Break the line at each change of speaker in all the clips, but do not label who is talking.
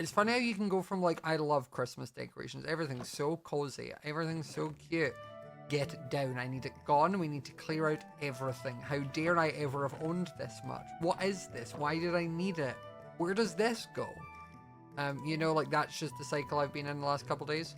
It's funny how you can go from like, I love Christmas decorations. Everything's so cozy. Everything's so cute. Get it down. I need it gone. We need to clear out everything. How dare I ever have owned this much? What is this? Why did I need it? Where does this go? You know, like that's just the cycle I've been in the last couple days.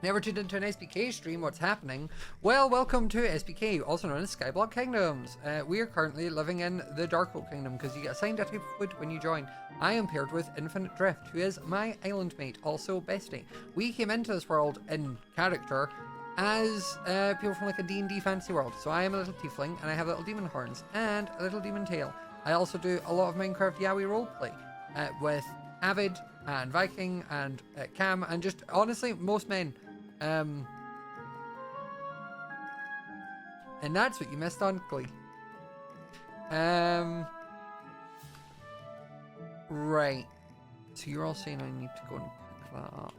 Never tuned into an SPK stream. What's happening? Well, welcome to SPK, also known as SKYBLOCK Kingdoms. We are currently living in the Dark Oak Kingdom because you get assigned a type of wood when you join. I am paired with Infinite Drift, who is my island mate, also bestie. We came into this world in character as people from like a D&D fantasy world. So I am a little tiefling and I have little demon horns and a little demon tail. I also do a lot of Minecraft Yaoi roleplay with Avid and Viking and Cam and just honestly most men. And that's what you missed on Glee. Right. So you're all saying I need to go and pick that up.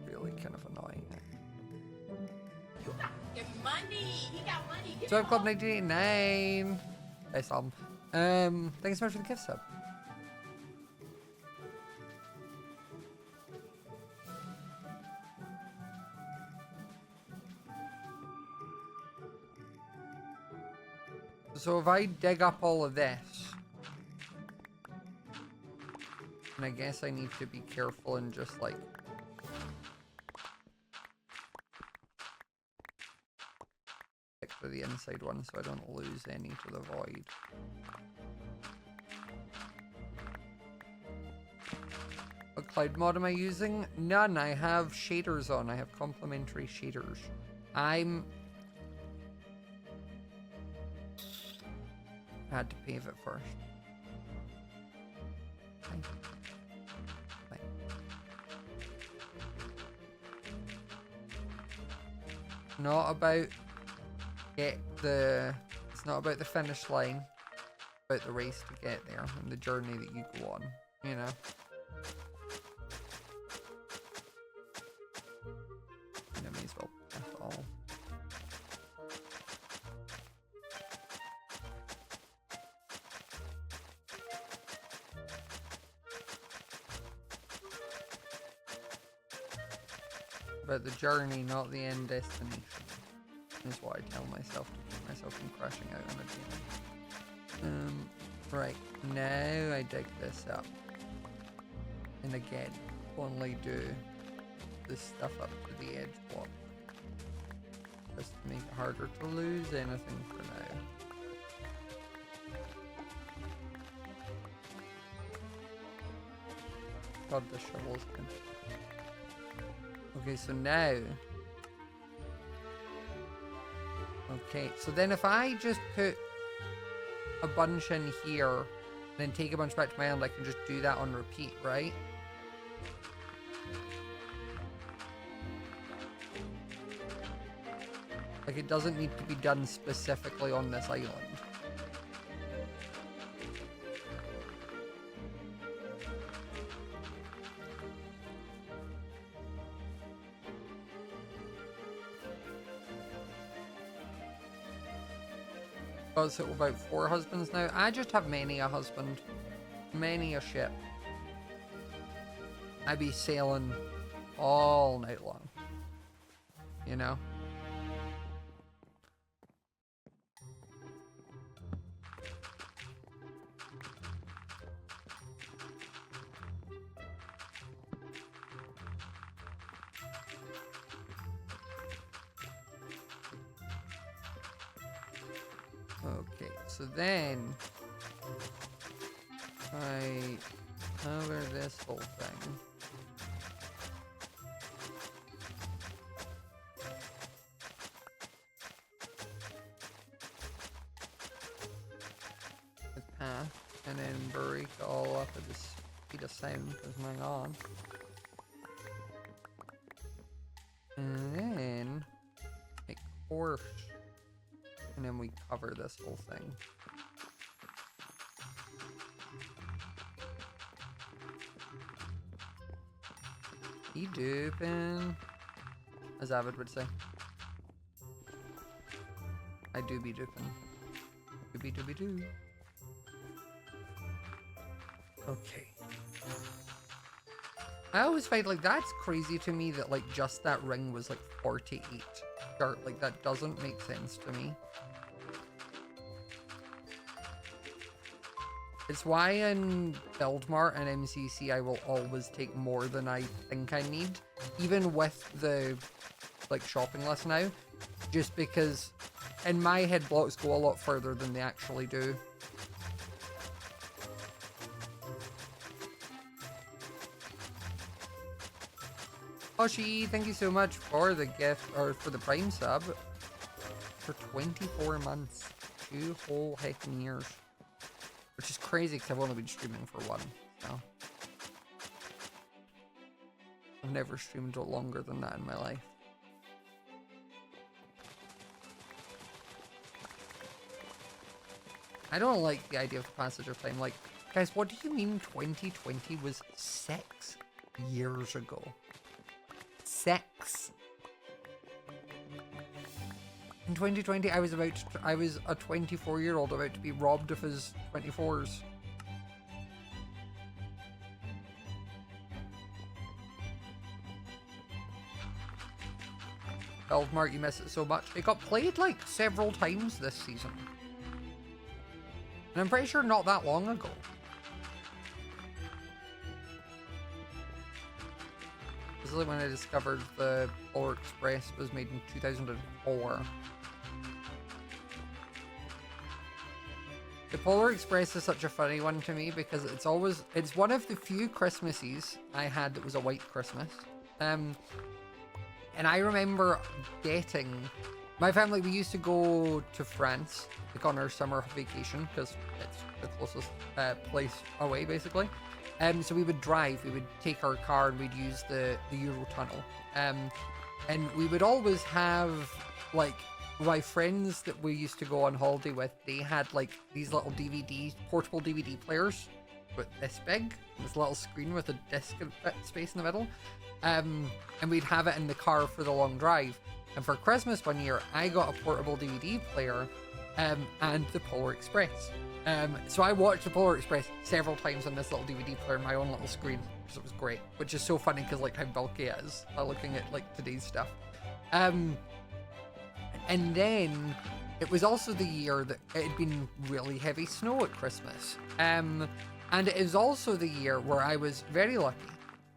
Really kind of annoying.
You got your money. He got money.
So I've Club 1989. Hey Sam. Thanks so much for the gift sub. So if I dig up all of this, and I guess I need to be careful and just like stick to the inside one so I don't lose any to the void. What cloud mod am I using? None. I have shaders on. I have complementary shaders. I had to pave it first. Okay. Right. Not about it's not about the finish line, it's about the race to get there and the journey that you go on, you know. And I may as well put it all. About the journey, not the end destination, is what I tell myself to keep myself from crashing out on a demon. Right, now I dig this up. And again, only do this stuff up to the edge block. Just to make it harder to lose anything for now. God, the shovel's good. Okay, so now... Okay, so then if I just put a bunch in here, and then take a bunch back to my island, I can just do that on repeat, right? Like, it doesn't need to be done specifically on this island. So about 4 husbands now. I just have many a husband. Many a ship. I be sailing all night long. You know? Okay, so then I cover this whole thing. With path, and then break all up at the speed of sound because I'm on. And then make course. And then we cover this whole thing. You duping. as Avid would say. I do be dooping. Doobie doobie doo. Okay. I always find like that's crazy to me that like just that ring was like 48 dirt. Like that doesn't make sense to me. It's why in Buildmart and MCC I will always take more than I think I need, even with the like shopping list now, just because in my head blocks go a lot further than they actually do. Hoshi, thank you so much for the gift, or for the Prime sub, for 24 months, 2 whole heckin' years. Which is crazy because I've only been streaming for 1, so. I've never streamed longer than that in my life. I don't like the idea of the passage of time. Like, guys, what do you mean 2020 was 6 years ago? 6. In 2020, I was a 24-year-old about to be robbed of his 24s. Mark, you miss it so much. It got played like several times this season. And I'm pretty sure not that long ago. This is like when I discovered the Polar Express was made in 2004. The Polar Express is such a funny one to me because it's one of the few Christmases I had that was a white Christmas. And I remember getting, my family, we used to go to France, like on our summer vacation, because it's the closest place away, basically. So we would drive, we would take our car and we'd use the Eurotunnel. And we would always have, like, my friends that we used to go on holiday with, they had like these little portable DVD players with this big, this little screen with a disc space in the middle. And we'd have it in the car for the long drive. And for Christmas one year, I got a portable DVD player and the Polar Express. So I watched the Polar Express several times on this little DVD player, my own little screen, because it was great. Which is so funny because like how bulky it is, looking at like today's stuff. And then it was also the year that it had been really heavy snow at Christmas. And it is also the year where I was very lucky.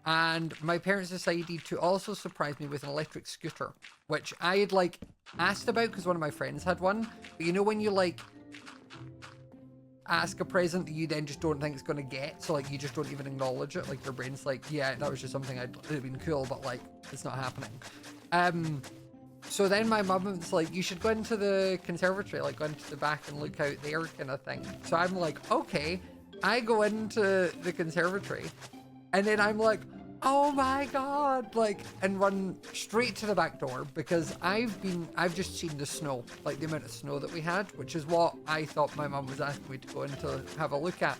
And my parents decided to also surprise me with an electric scooter, which I had like asked about because one of my friends had one. But you know when you like ask a present that you then just don't think it's going to get, so like you just don't even acknowledge it, like your brain's like, yeah, that was just something I'd have been cool, but like it's not happening. So then my mum was like, you should go into the conservatory, like go into the back and look out there kind of thing. So I'm like, okay. I go into the conservatory and then I'm like, oh my god, like, and run straight to the back door because I've just seen the snow, like the amount of snow that we had, which is what I thought my mum was asking me to go in to have a look at.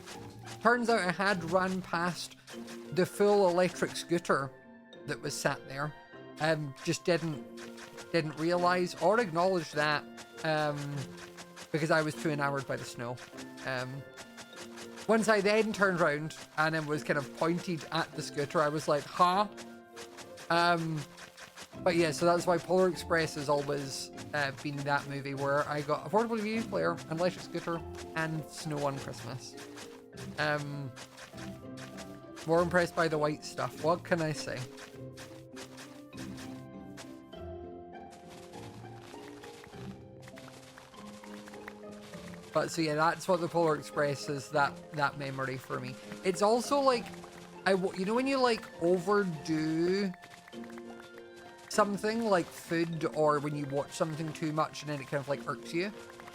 Turns out I had run past the full electric scooter that was sat there. Just didn't realize or acknowledge that because I was too enamored by the snow. Once I then turned around and then was kind of pointed at the scooter, I was like, huh? But yeah, so that's why Polar Express has always been that movie where I got a portable DVD player, an electric scooter, and snow on Christmas. More impressed by the white stuff. What can I say? But so yeah, that's what the Polar Express is, that memory for me. It's also like, you know when you like overdo something like food, or when you watch something too much and then it kind of like irks you?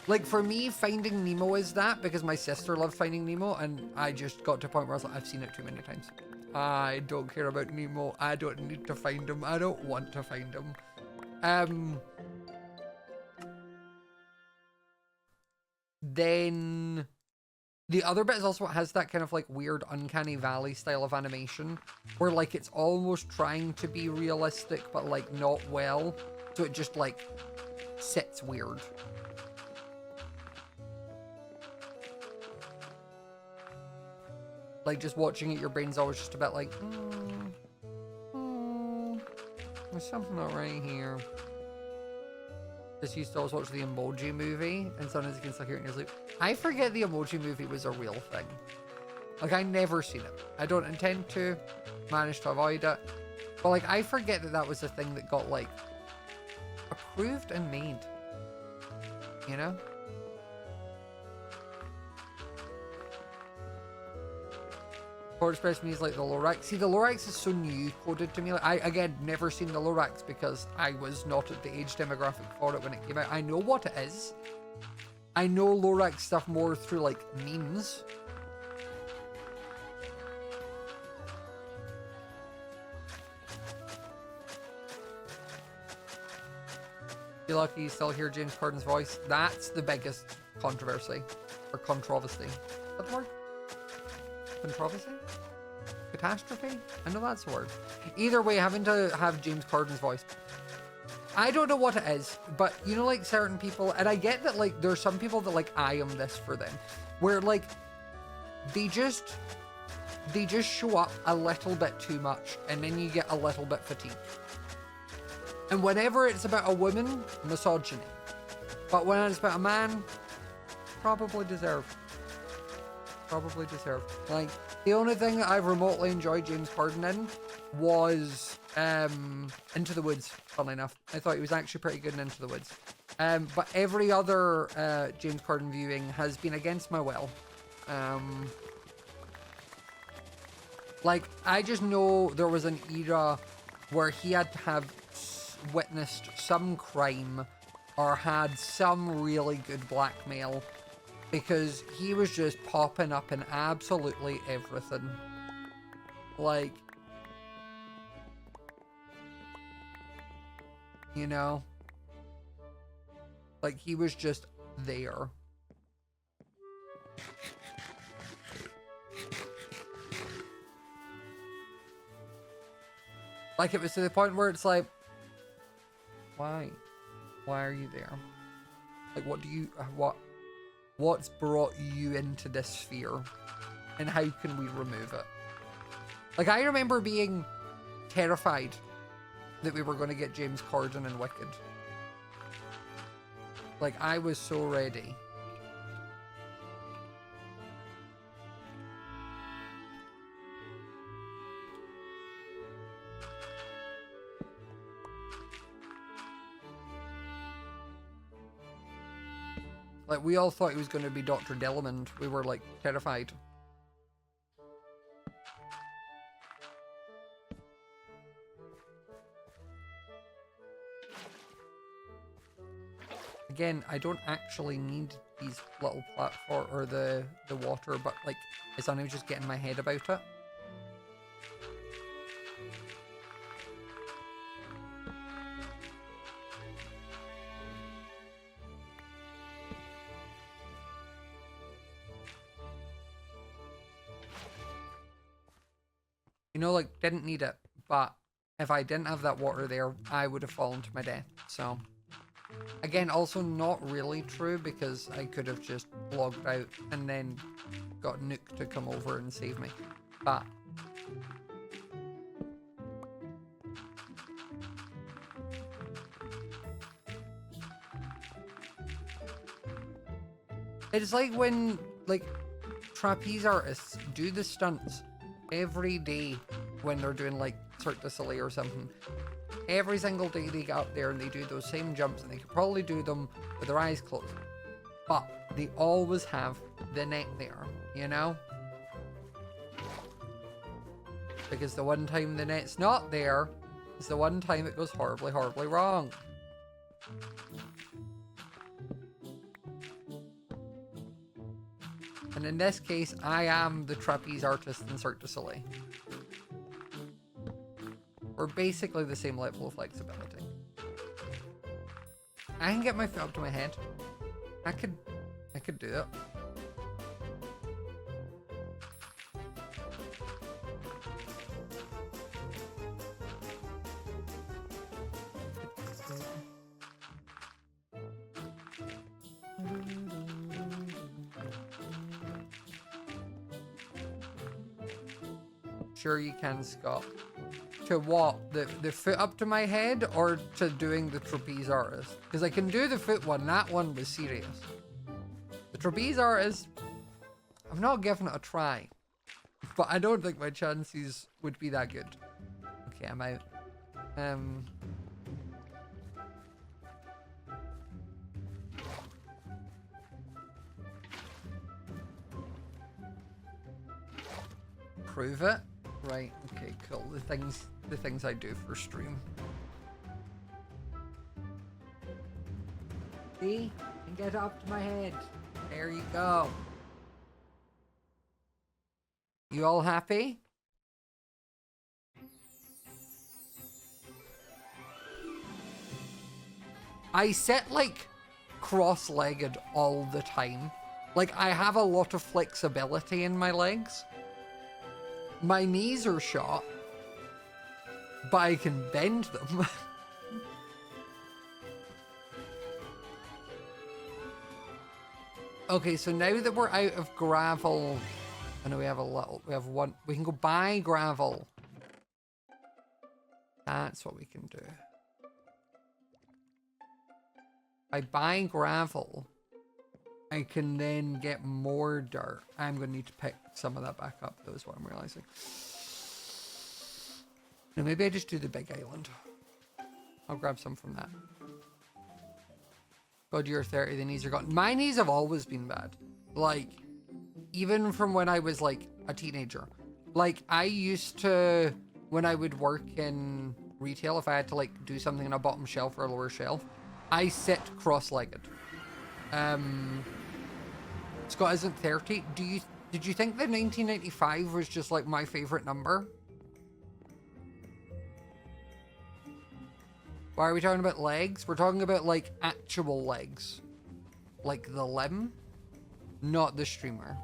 Like for me, Finding Nemo is that, because my sister loved Finding Nemo and I just got to a point where I was like, I've seen it too many times. I don't care about Nemo. I don't need to find him. I don't want to find him. Then The other bit is also it has that kind of like weird uncanny valley style of animation where like it's almost trying to be realistic but like not well, so it just like sits weird. Like just watching it, your brain's always just a bit like, there's something not right here. Just used to always watch the Emoji Movie, and sometimes you can still hear it in your sleep. I forget the Emoji Movie was a real thing. Like, I never seen it. I don't intend to. Managed to avoid it. But, like, I forget that that was a thing that got, like, approved and made. You know? Chord Express means like the Lorax. See, the Lorax is so new coded to me. Like, I, again, never seen the Lorax because I was not at the age demographic for it when it came out. I know what it is. I know Lorax stuff more through, like, memes. Feel lucky you still hear James Corden's voice. That's the biggest controversy. Or controversy. Is that the word? Controversy? Catastrophe? I know that's a word. Either way, having to have James Corden's voice. I don't know what it is, but you know, like certain people, and I get that like there's some people that like I am this for them, where like they just show up a little bit too much, and then you get a little bit fatigued. And whenever it's about a woman, misogyny. But when it's about a man, probably deserved. Probably deserved. Like, the only thing that I've remotely enjoyed James Corden in was Into the Woods, funnily enough. I thought he was actually pretty good in Into the Woods. But every other James Corden viewing has been against my will. Like, I just know there was an era where he had to have witnessed some crime or had some really good blackmail, because he was just popping up in absolutely everything. Like, you know, like he was just there. Like, it was to the point where it's like, why? Why are you there? Like, what do you, what's brought you into this sphere? And how can we remove it? Like, I remember being terrified that we were going to get James Corden in Wicked. Like, I was so ready. Like, we all thought he was going to be Dr. Dellamond. We were, like, terrified. Again, I don't actually need these little platform or the water, but, like, it's only just getting my head about it. You know, like, didn't need it, but if I didn't have that water there, I would have fallen to my death. So, again, also not really true, because I could have just logged out and then got Nuke to come over and save me. But it's like when, like, trapeze artists do the stunts every day when they're doing, like, Cirque du Soleil or something. Every single day they get up there and they do those same jumps, and they could probably do them with their eyes closed. But they always have the net there, you know? Because the one time the net's not there is the one time it goes horribly, horribly wrong. And in this case, I am the trapeze artist in Cirque du Soleil. We're basically the same level of flexibility. I can get my foot up to my head. I could do it. Sure you can, Scott. To what? The foot up to my head or to doing the trapeze artist? Because I can do the foot one. That one was serious. The trapeze artist, I'm not giving it a try. But I don't think my chances would be that good. Okay, I'm out. Prove it. Right, okay, cool. The things I do for stream. See? And get up to my head. There you go. You all happy? I sit like cross-legged all the time. Like I have a lot of flexibility in my legs. My knees are shot, but I can bend them. Okay, so now that we're out of gravel, I know we have one, we can go buy gravel. That's what we can do. By buying gravel, I can then get more dirt. I'm going to need to pick some of that back up, though, is what I'm realizing. Now, maybe I just do the big island. I'll grab some from that. God, you're 30, the knees are gone. My knees have always been bad. Like, even from when I was, like, a teenager. Like, I used to, when I would work in retail, if I had to, like, do something on a bottom shelf or a lower shelf, I sit cross-legged. Scott isn't 30. Did you think that 1995 was just like my favorite number? Why are we talking about legs? We're talking about like actual legs. Like the limb, not the streamer.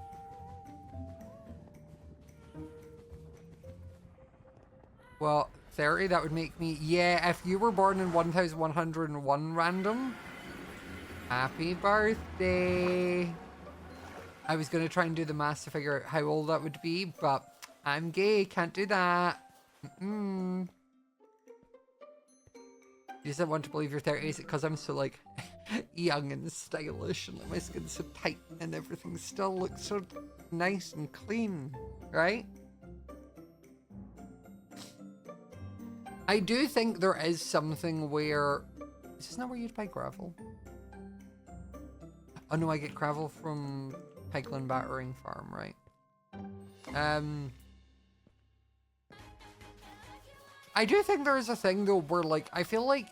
Well, 30, that would make me... Yeah, if you were born in 1101 random, happy birthday. I was going to try and do the maths to figure out how old that would be, but I'm gay, can't do that. You just don't want to believe you're 30. Is it because I'm so, like, young and stylish and like, my skin's so tight and everything still looks so nice and clean, right? I do think there is something where... Is this not where you'd buy gravel? Oh no, I get gravel from Peglin Battering Farm, right? I do think there is a thing though where like, I feel like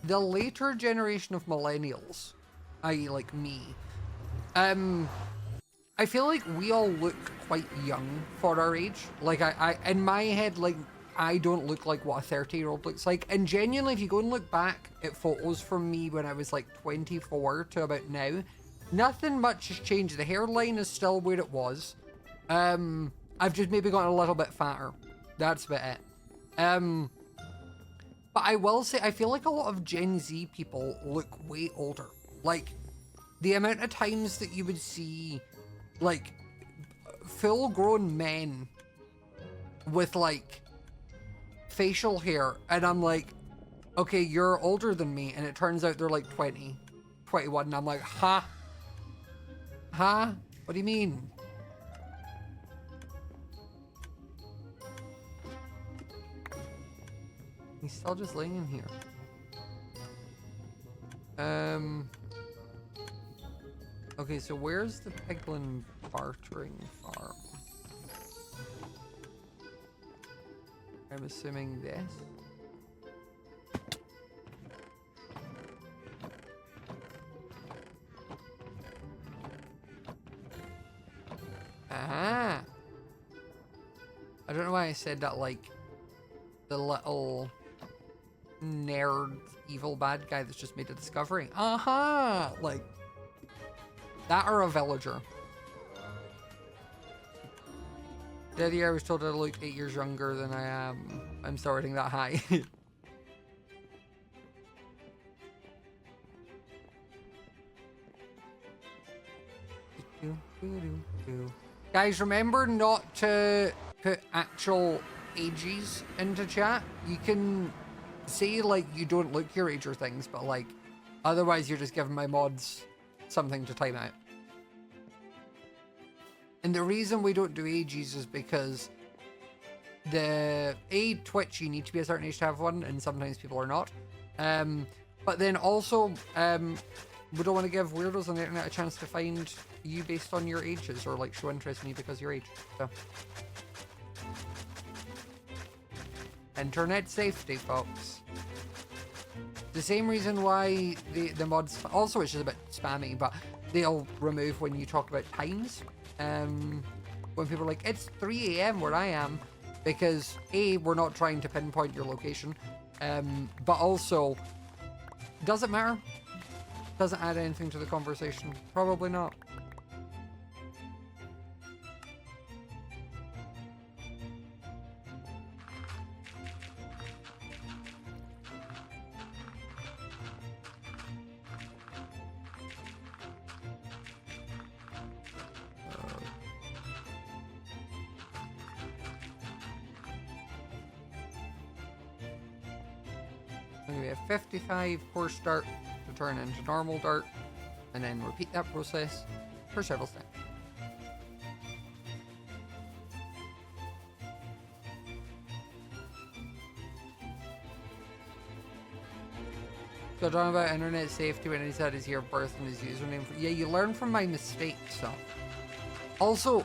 the later generation of millennials, i.e. like me, I feel like we all look quite young for our age. Like I in my head, like I don't look like what a 30-year-old looks like. And genuinely, if you go and look back at photos from me when I was like 24 to about now, nothing much has changed. The hairline is still where it was. I've just maybe gotten a little bit fatter. That's about it. But I will say, I feel like a lot of Gen Z people look way older. Like, the amount of times that you would see, like, full-grown men with, like, facial hair, and I'm like, okay, you're older than me, and it turns out they're, like, 20, 21, and I'm like, huh? Huh? What do you mean? He's still just laying in here. Okay, so where's the Peglin Bartering Farm? I'm assuming this. Ah! I don't know why I said that like the little nerd evil bad guy that's just made a discovery. Aha! Like that or a villager. The other year I was told I look 8 years younger than I am. I'm starting that high. Guys, remember not to put actual ages into chat. You can say like you don't look your age or things, but like otherwise you're just giving my mods something to time out. And the reason we don't do ages is because Twitch, you need to be a certain age to have one, and sometimes people are not. But then also, we don't want to give weirdos on the internet a chance to find you based on your ages, or like show interest in you because of your age. So, internet safety, folks. The same reason why the mods also, it's just a bit spammy, but they'll remove when you talk about times. When people are like, it's 3 AM where I am, because A, we're not trying to pinpoint your location, but also, does it matter? Doesn't add anything to the conversation? Probably not. We have 55 course start to turn into normal dart, and then repeat that process for several steps. So talking about internet safety when he said his year of birth and his username. Yeah, you learn from my mistakes. So also,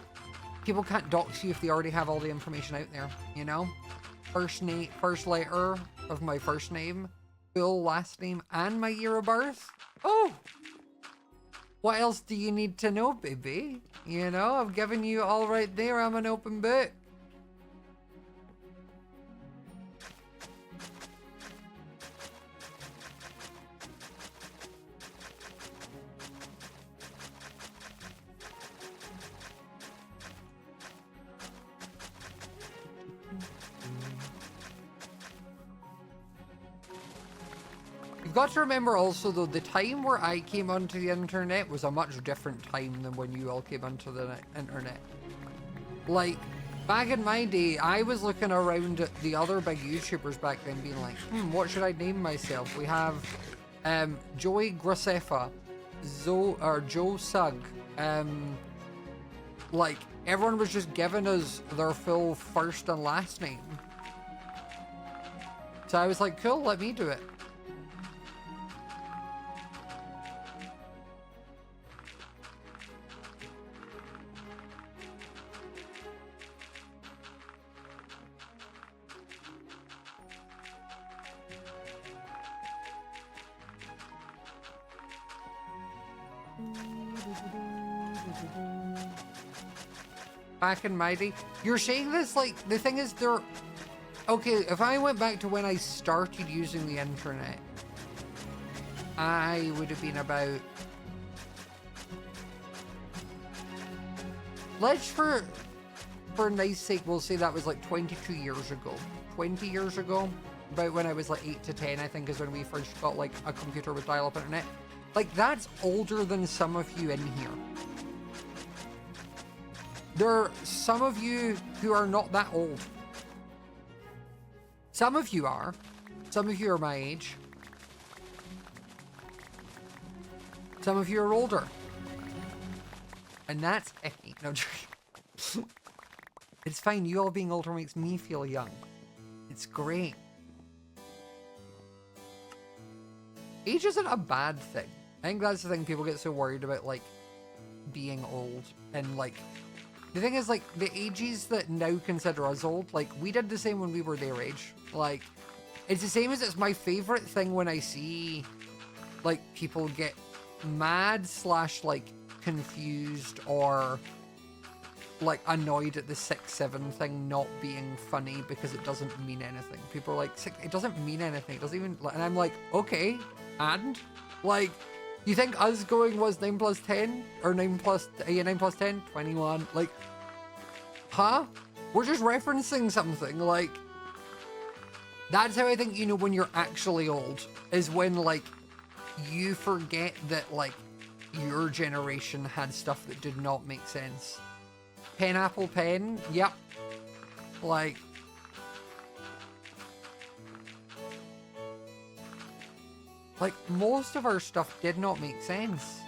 people can't dox you if they already have all the information out there. You know, first letter of my first name, full last name, and my year of birth. Oh, what else do you need to know, baby? You know, I've given you all right there. I'm an open book. Got to remember also though, the time where I came onto the internet was a much different time than when you all came onto the internet. Like, back in my day, I was looking around at the other big YouTubers back then being like, what should I name myself? We have Joey Graceffa, Joe Sugg, like, everyone was just giving us their full first and last name. So I was like, cool, let me do it. Back in my day, you're saying this like, the thing is, they're okay. If I went back to when I started using the internet, I would have been about, let's for nice sake, we'll say that was like 22 years ago, 20 years ago, about when I was like 8 to 10, I think is when we first got like a computer with dial-up internet. Like, that's older than some of you in here. There are some of you who are not that old. Some of you are. Some of you are my age. Some of you are older. And that's icky. No, it's fine. You all being older makes me feel young. It's great. Age isn't a bad thing. I think that's the thing people get so worried about, like, being old. And, like, the thing is, like, the ages that now consider us old, like, we did the same when we were their age. Like, it's the same as it's my favorite thing when I see, like, people get mad / like, confused or, like, annoyed at the 6'7" thing not being funny because it doesn't mean anything. People are like, it doesn't mean anything. It doesn't even, and I'm like, okay, and? Like, you think us going was 9 plus 10? Or 9 plus 10? 21. Like, huh? We're just referencing something. Like, that's how I think you know when you're actually old. Is when, like, you forget that, like, your generation had stuff that did not make sense. Pen, apple, pen. Yep. Like, most of our stuff did not make sense.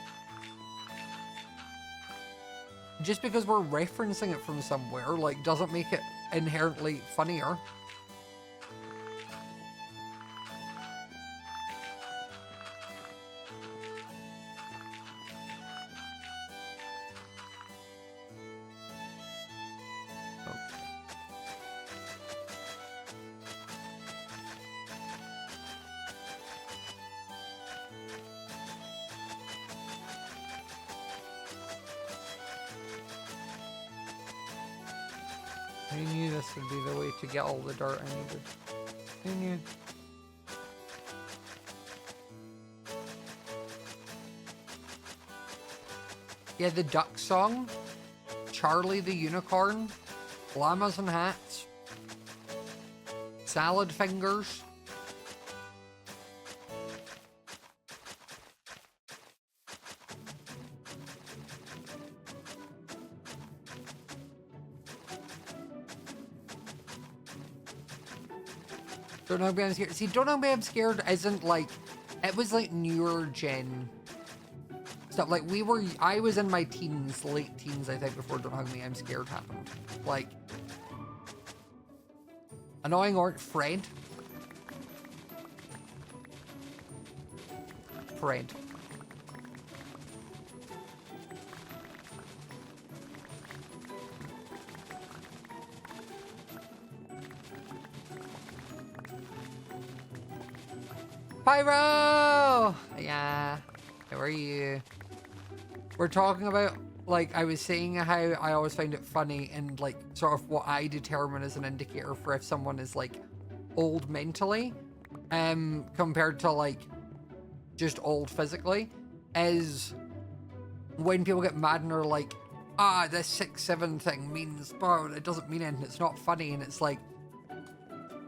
Just because we're referencing it from somewhere, like, doesn't make it inherently funnier. I knew this would be the way to get all the dirt I needed. I knew. Yeah, the duck song, Charlie the Unicorn, llamas and hats, salad fingers. Don't know why I'm scared. See, don't know why I'm scared isn't like, it was like newer gen stuff. Like I was in my teens, late teens, I think, before Don't Hug Me, I'm Scared happened. Like, annoying orange Fred. Fred. Pyro! Yeah, how are you? We're talking about, like, I was saying how I always find it funny and, like, sort of what I determine as an indicator for if someone is, like, old mentally, compared to, like, just old physically, is when people get mad and are like, this 6'7" thing means, oh, it doesn't mean anything, it's not funny, and it's like,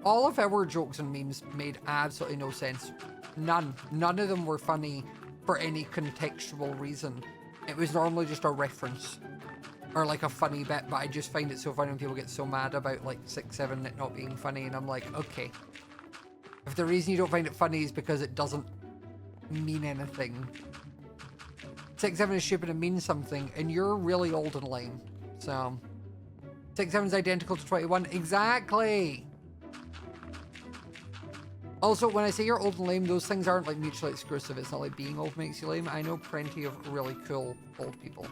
all of our jokes and memes made absolutely no sense. None of them were funny for any contextual reason. It was normally just a reference or like a funny bit, but I just find it so funny when people get so mad about like 6'7" it not being funny, and I'm like, okay. If the reason you don't find it funny is because it doesn't mean anything. 6'7" is stupid and means something, and you're really old and lame. So 6'7" is identical to 21. Exactly. Also, when I say you're old and lame, those things aren't like mutually exclusive. It's not like being old makes you lame. I know plenty of really cool old people.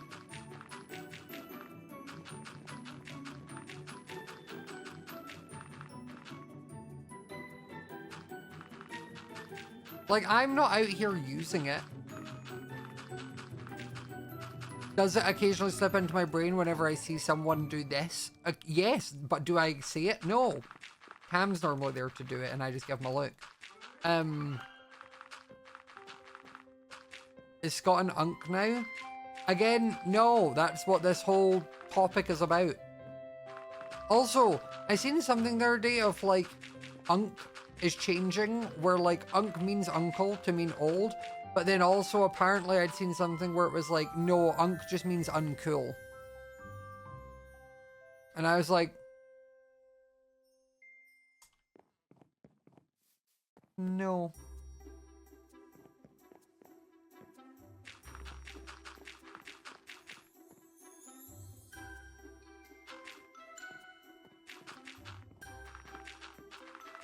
Like, I'm not out here using it. Does it occasionally slip into my brain whenever I see someone do this? Yes, but do I see it? No. Cam's normally there to do it, and I just give him a look. Is Scott an unk now? Again, no. That's what this whole topic is about. Also, I seen something the other day of like, unk is changing, where like unk means uncle to mean old, but then also apparently I'd seen something where it was like, no, unk just means uncool. And I was like, no.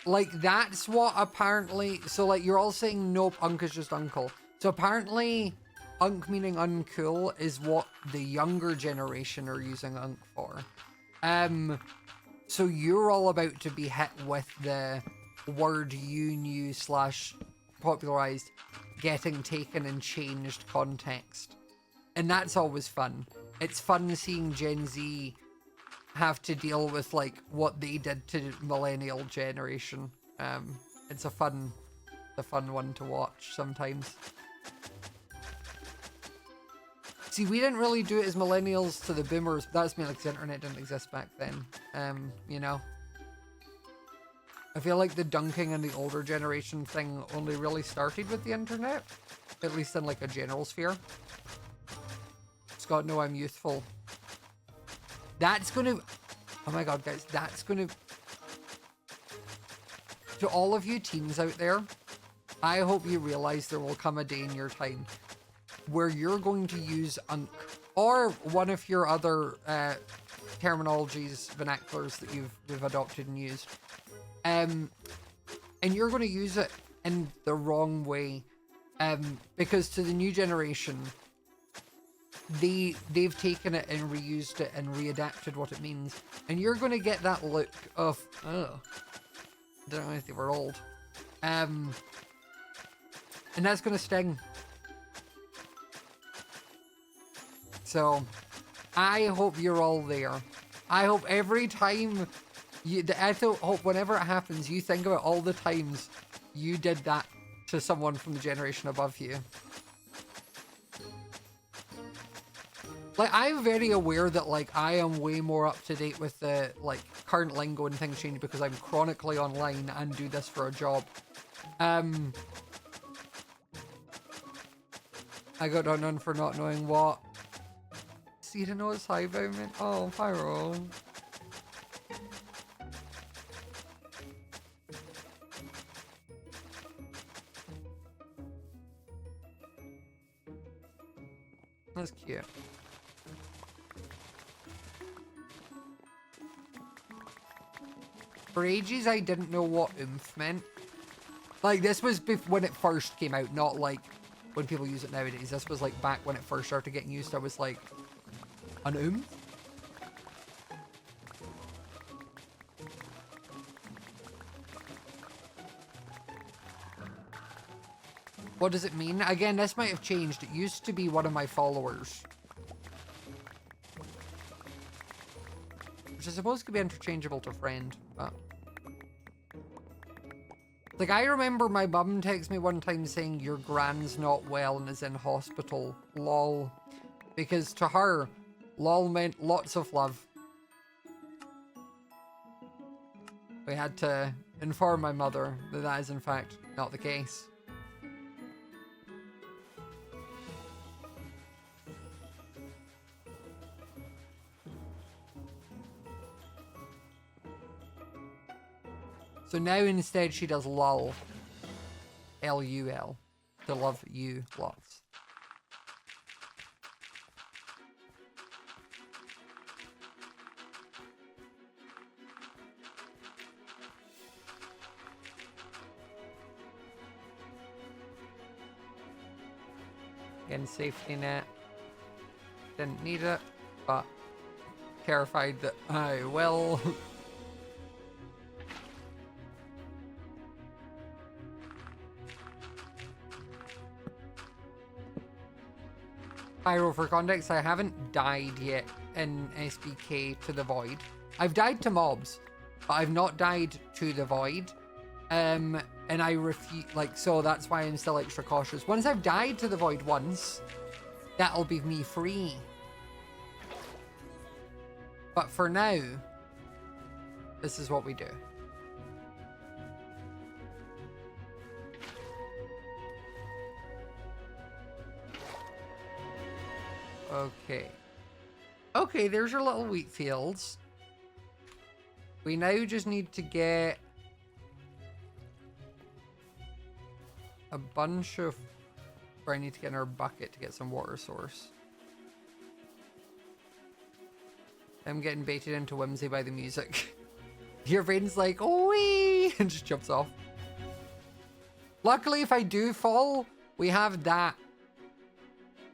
Like, that's what apparently, so like you're all saying nope, unk is just uncle. So apparently unk meaning uncool is what the younger generation are using unk for. So you're all about to be hit with the word you knew / popularized getting taken and changed context. And that's always fun. It's fun seeing Gen Z have to deal with like what they did to millennial generation. It's a fun one to watch sometimes. See, we didn't really do it as millennials to the boomers. That's mainly because the internet didn't exist back then. You know, I feel like the dunking and the older generation thing only really started with the internet, at least in like a general sphere. Scott, no, I'm youthful. That's gonna... Oh my god, guys, that's gonna... To all of you teens out there, I hope you realize there will come a day in your time where you're going to use or one of your other terminologies, vernaculars that you've adopted and used, and you're going to use it in the wrong way, because to the new generation, they've taken it and reused it and readapted what it means, and you're going to get that look of, oh, I don't know if they were old, and that's going to sting. So, I hope you're all there. I hope every time I hope whenever it happens, you think about all the times you did that to someone from the generation above you. Like, I'm very aware that, like, I am way more up to date with the, like, current lingo and things change because I'm chronically online and do this for a job. I got done for not knowing what. See to know it's high moment. Oh, Pyro. That's cute. For ages, I didn't know what oomph meant. Like, this was when it first came out, not like when people use it nowadays. This was like back when it first started getting used. I was like, an oomph? What does it mean? Again, this might have changed. It used to be one of my followers, which I suppose could be interchangeable to friend, but... Like, I remember my mum texted me one time saying, your gran's not well and is in hospital. Lol. Because to her, lol meant lots of love. We had to inform my mother that that is in fact not the case. So now instead she does lol. L-U-L. To love you lots. Again, safety net. Didn't need it, but terrified that I will. Pyro, for context, I haven't died yet in SBK to the Void. I've died to mobs, but I've not died to the Void. And I refuse, like, so that's why I'm still extra cautious. Once I've died to the Void once, that'll be me free. But for now, this is what we do. Okay. Okay, there's your little wheat fields. We now just need to get a bunch of... Or I need to get in our bucket to get some water source. I'm getting baited into whimsy by the music. Your brain's like, oh wee, and just jumps off. Luckily, if I do fall, we have that.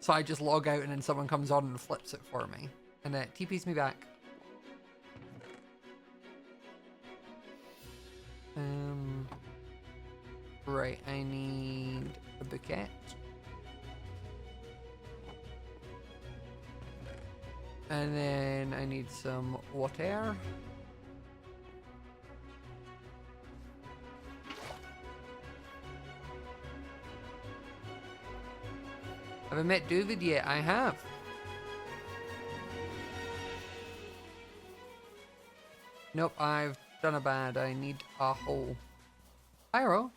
So I just log out and then someone comes on and flips it for me. And it TPs me back. Right, I need a bouquet. And then I need some water. Have I met David yet? I have. Nope, I've done a bad. I need a hole. Pyro. What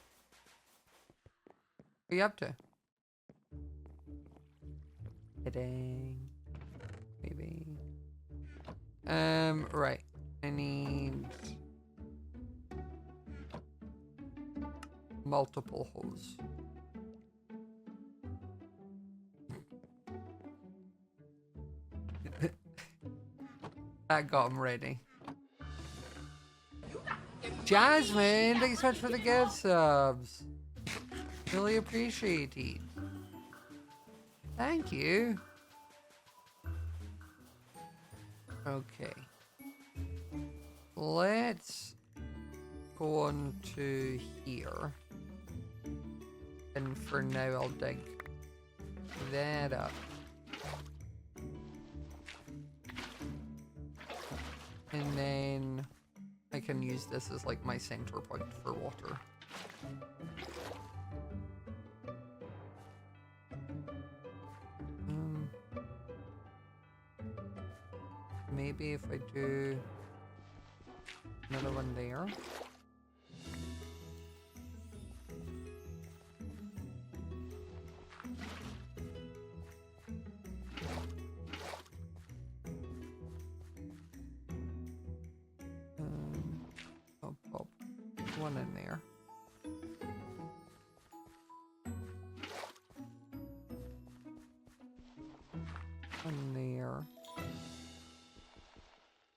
are you up to? Kidding. Maybe. Right. I need multiple hose. I got them ready. Jasmine, thanks so much for the gift subs. Really appreciate it. Thank you. Okay. Let's go on to here. And for now, I'll dig that up. And then I can use this as like my center point for water. Maybe if I do another one there. I'll pop one in there. One there.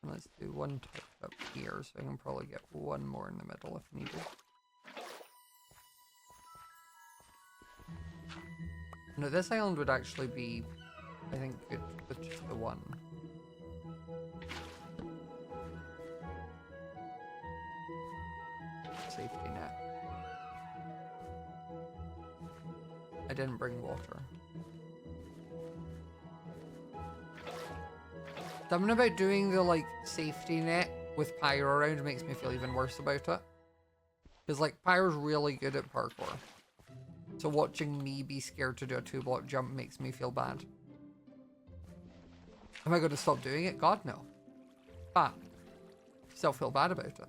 And let's do one tucked up here, so I can probably get one more in the middle if needed. No, this island would actually be, I think, good with just the one. Safety net. I didn't bring water. Something about doing the like safety net with Pyro around makes me feel even worse about it. Because like Pyro's really good at parkour. So watching me be scared to do a 2-block jump makes me feel bad. Am I going to stop doing it? God, no. But still feel bad about it.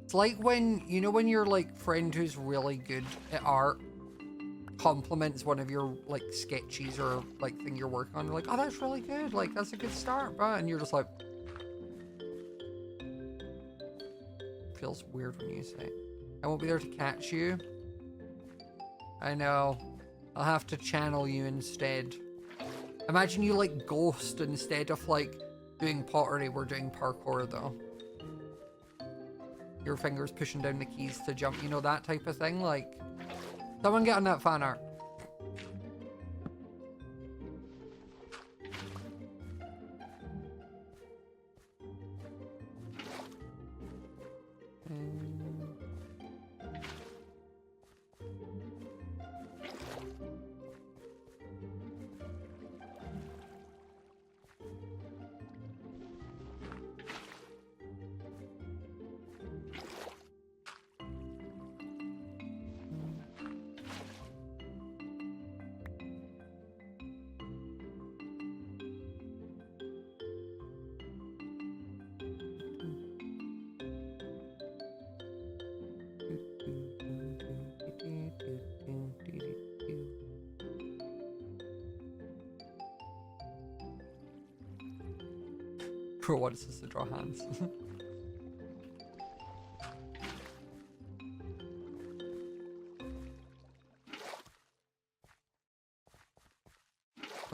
It's like when, you know, when your like friend who's really good at art compliments one of your like sketches or like thing you're working on. You're like, oh, that's really good. Like, that's a good start, bro. And you're just like, feels weird when you say it. I won't be there to catch you. I know. I'll have to channel you instead. Imagine you like ghost instead of like doing pottery. We're doing parkour though. Your fingers pushing down the keys to jump. You know, that type of thing. Like, someone get on that fan art. For what is this to draw hands?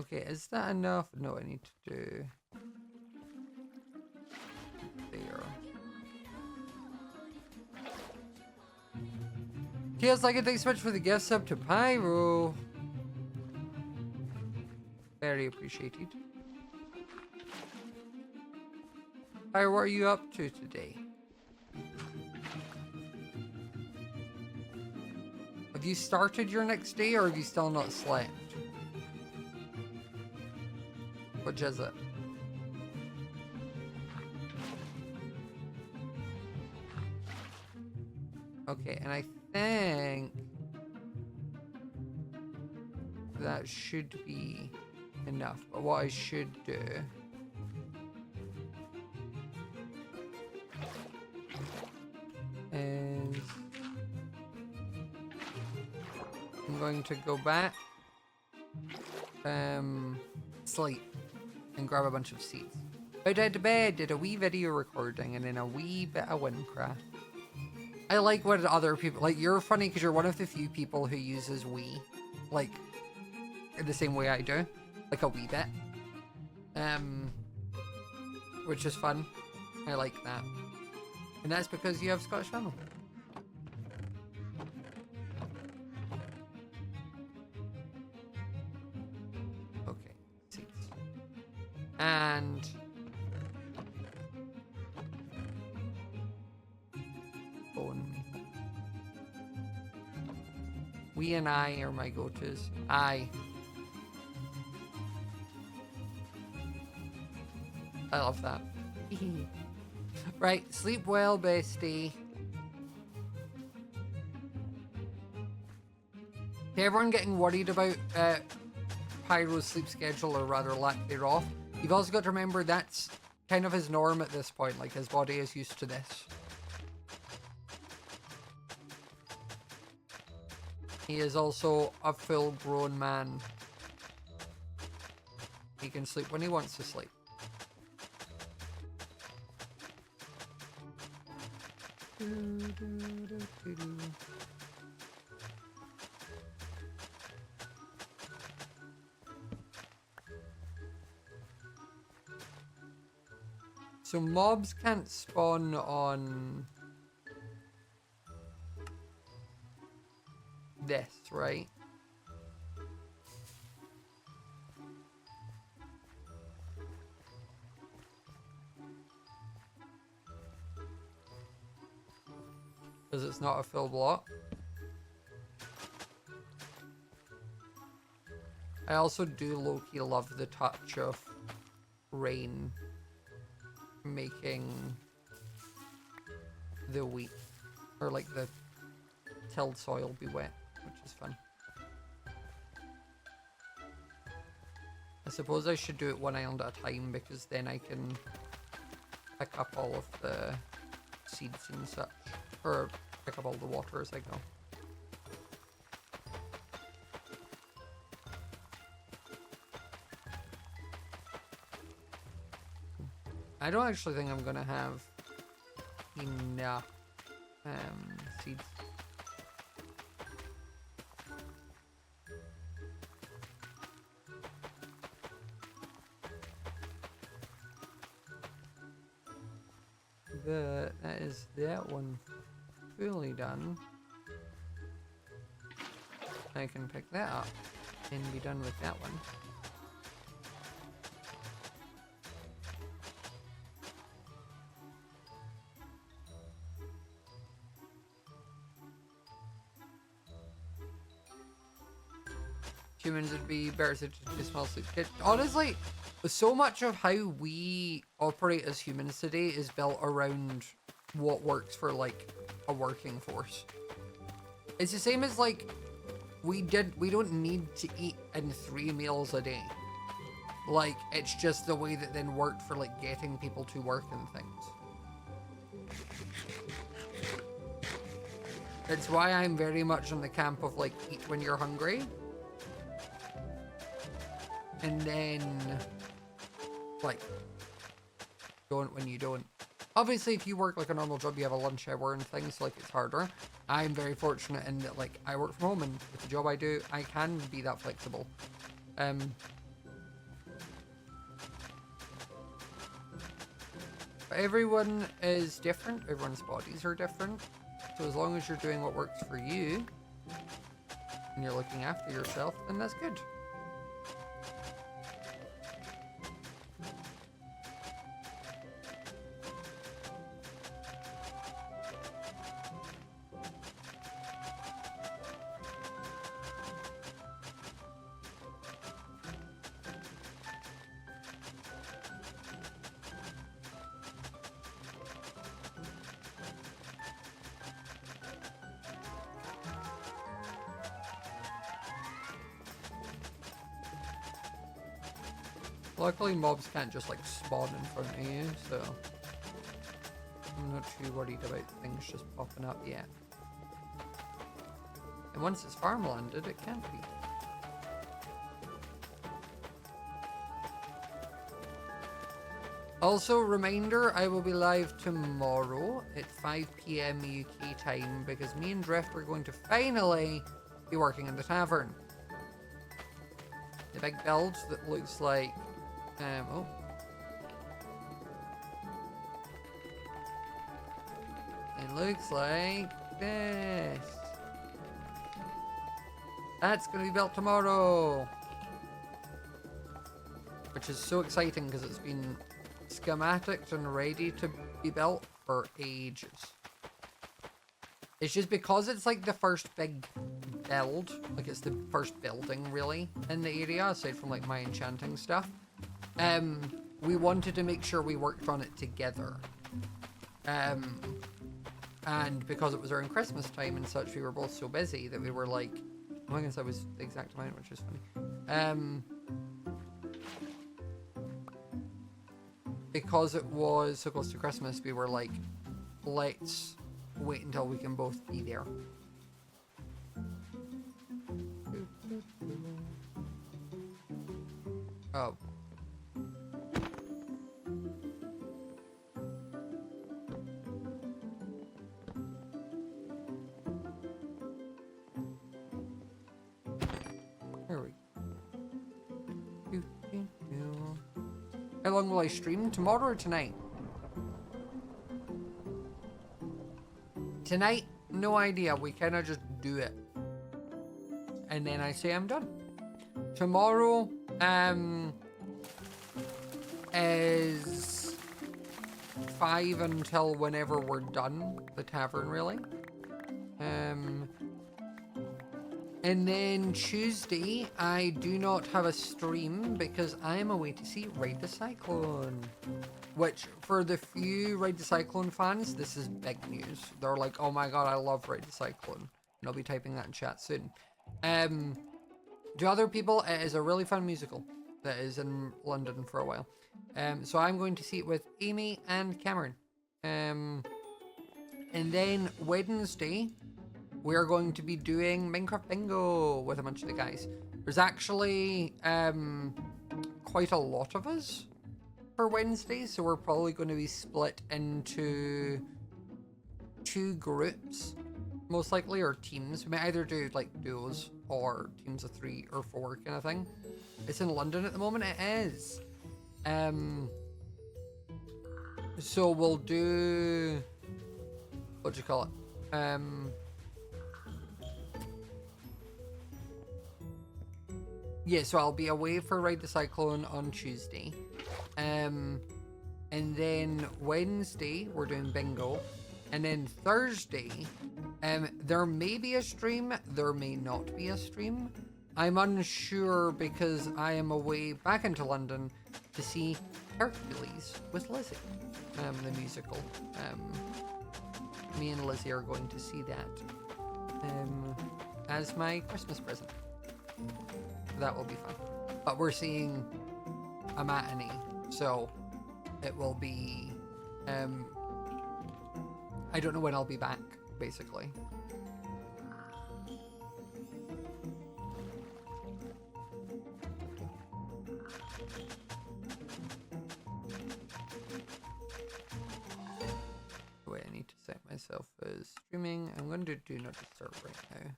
Okay, is that enough? No, I need to do there. Feels like it. Thanks so much for the gift sub to Pyro. Very appreciated. Pyro, what are you up to today? Have you started your next day or have you still not slept? Which is it? Okay, and I think that should be enough. But what I should do is I'm going to go back. sleep and grab a bunch of seeds. Went out to bed, did a wee video recording, and then a wee bit of Windcraft. I like when other people, like, you're funny because you're one of the few people who uses we, like, in the same way I do, like a wee bit, which is fun. I like that, and that's because you have Scottish Family. Okay, seeds, and we and I are my go-tos. I love that. Right, sleep well, bestie. To everyone getting worried about Pyro's sleep schedule, or rather lack thereof, you've also got to remember that's kind of his norm at this point. Like, his body is used to this. He is also a full-grown man. He can sleep when he wants to sleep. So mobs can't spawn on this, right? Because it's not a full block. I also do low-key love the touch of rain making the wheat, or like the tilled soil, be wet, which is fun. I suppose I should do it one island at a time, because then I can pick up all of the seeds and such, or pick up all the water as I go. I don't actually think I'm gonna have enough seeds. That is that one fully done. I can pick that up and be done with that one. Humans would be better suited to small sleep. Honestly, so much of how we operate as humans today is built around what works for, like, a working force. It's the same as, like, we don't need to eat in 3 meals a day. Like, it's just the way that then worked for, like, getting people to work and things. It's why I'm very much in the camp of, like, eat when you're hungry. And then, like, don't when you don't. Obviously, if you work like a normal job, you have a lunch hour and things, so, like, it's harder. I'm very fortunate in that, like, I work from home, and with the job I do, I can be that flexible. But everyone is different. Everyone's bodies are different. So as long as you're doing what works for you, and you're looking after yourself, then that's good. Luckily, mobs can't just, like, spawn in front of you, so I'm not too worried about things just popping up yet. And once it's farmlanded, it can't be. Also, reminder, I will be live tomorrow at 5 p.m. UK time because me and Drift are going to finally be working in the tavern. The big build that looks like... oh. It looks like this. That's going to be built tomorrow. Which is so exciting because it's been schematicked and ready to be built for ages. It's just because it's like the first big build, like it's the first building really in the area aside from like my enchanting stuff. We wanted to make sure we worked on it together. And because it was around Christmas time and such, we were both so busy that we were like, oh, I guess that was the exact amount, which is funny. Because it was so close to Christmas, we were like, let's wait until we can both be there. Oh. There we go. How long will I stream? Tomorrow or tonight? Tonight, no idea. We kind of just do it. And then I say I'm done. Tomorrow, is 5 until whenever we're done. The tavern, really. And then Tuesday, I do not have a stream because I am away to see Ride the Cyclone. Which, for the few Ride the Cyclone fans, this is big news. They're like, oh my god, I love Ride the Cyclone. And I'll be typing that in chat soon. To other people, it is a really fun musical that is in London for a while. So I'm going to see it with Amy and Cameron. And then Wednesday, we're going to be doing Minecraft Bingo with a bunch of the guys. There's actually quite a lot of us for Wednesday, so we're probably going to be split into 2 groups, most likely, or teams. We might either do like duos or teams of 3 or 4 kind of thing. It's in London at the moment. It is. So we'll do, what do you call it? Yeah, so I'll be away for Ride the Cyclone on Tuesday. And then Wednesday, we're doing bingo. And then Thursday, there may be a stream, there may not be a stream. I'm unsure because I am away back into London to see Hercules with Lizzie, the musical. Me and Lizzie are going to see that as my Christmas present. That will be fun. But we're seeing a matinee, so it will be, I don't know when I'll be back, basically. Wait, I need to set myself as streaming. I'm going to do not disturb right now.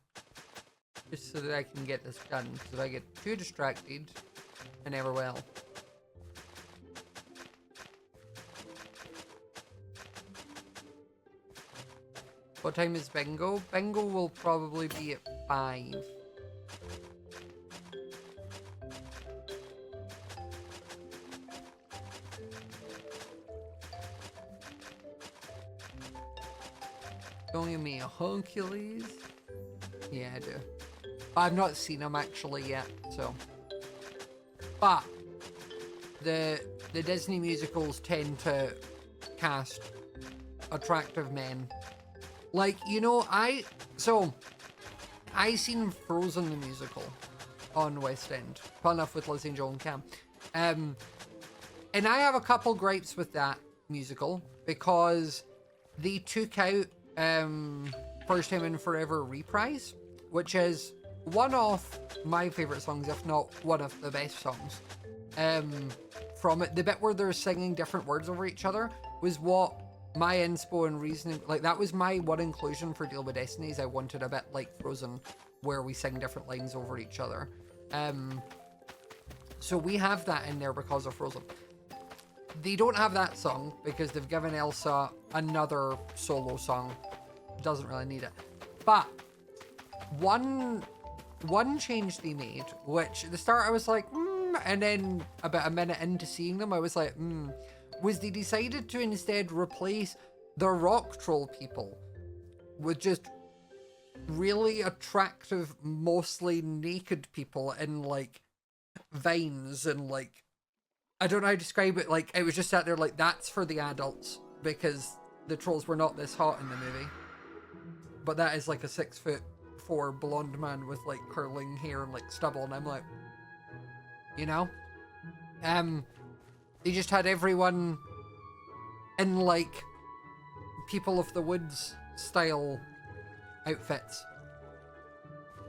Just so that I can get this done, because if I get too distracted, I never will. What time is bingo? Bingo will probably be at 5. Don't give me a Hercules? Yeah, I do. I've not seen them actually yet, so. But the Disney musicals tend to cast attractive men. Like, you know, I seen Frozen the musical on West End. Fun enough with Lizzie and Joel and Cam. And I have a couple gripes with that musical because they took out First Time in Forever reprise, which is one of my favourite songs, if not one of the best songs. from it. The bit where they're singing different words over each other was what my inspo and reasoning, like that was my one inclusion for Deal with Destinies. I wanted a bit like Frozen where we sing different lines over each other. So we have that in there because of Frozen. They don't have that song because they've given Elsa another solo song. Doesn't really need it. But one change they made, which at the start I was like, and then about a minute into seeing them, I was like, was they decided to instead replace the rock troll people with just really attractive, mostly naked people in like vines and like, I don't know how to describe it. Like, it was just sat there like, that's for the adults because the trolls were not this hot in the movie. But that is like a 6'4" blonde man with like curling hair and like stubble, and I'm like, you know, they just had everyone in like People of the Woods style outfits.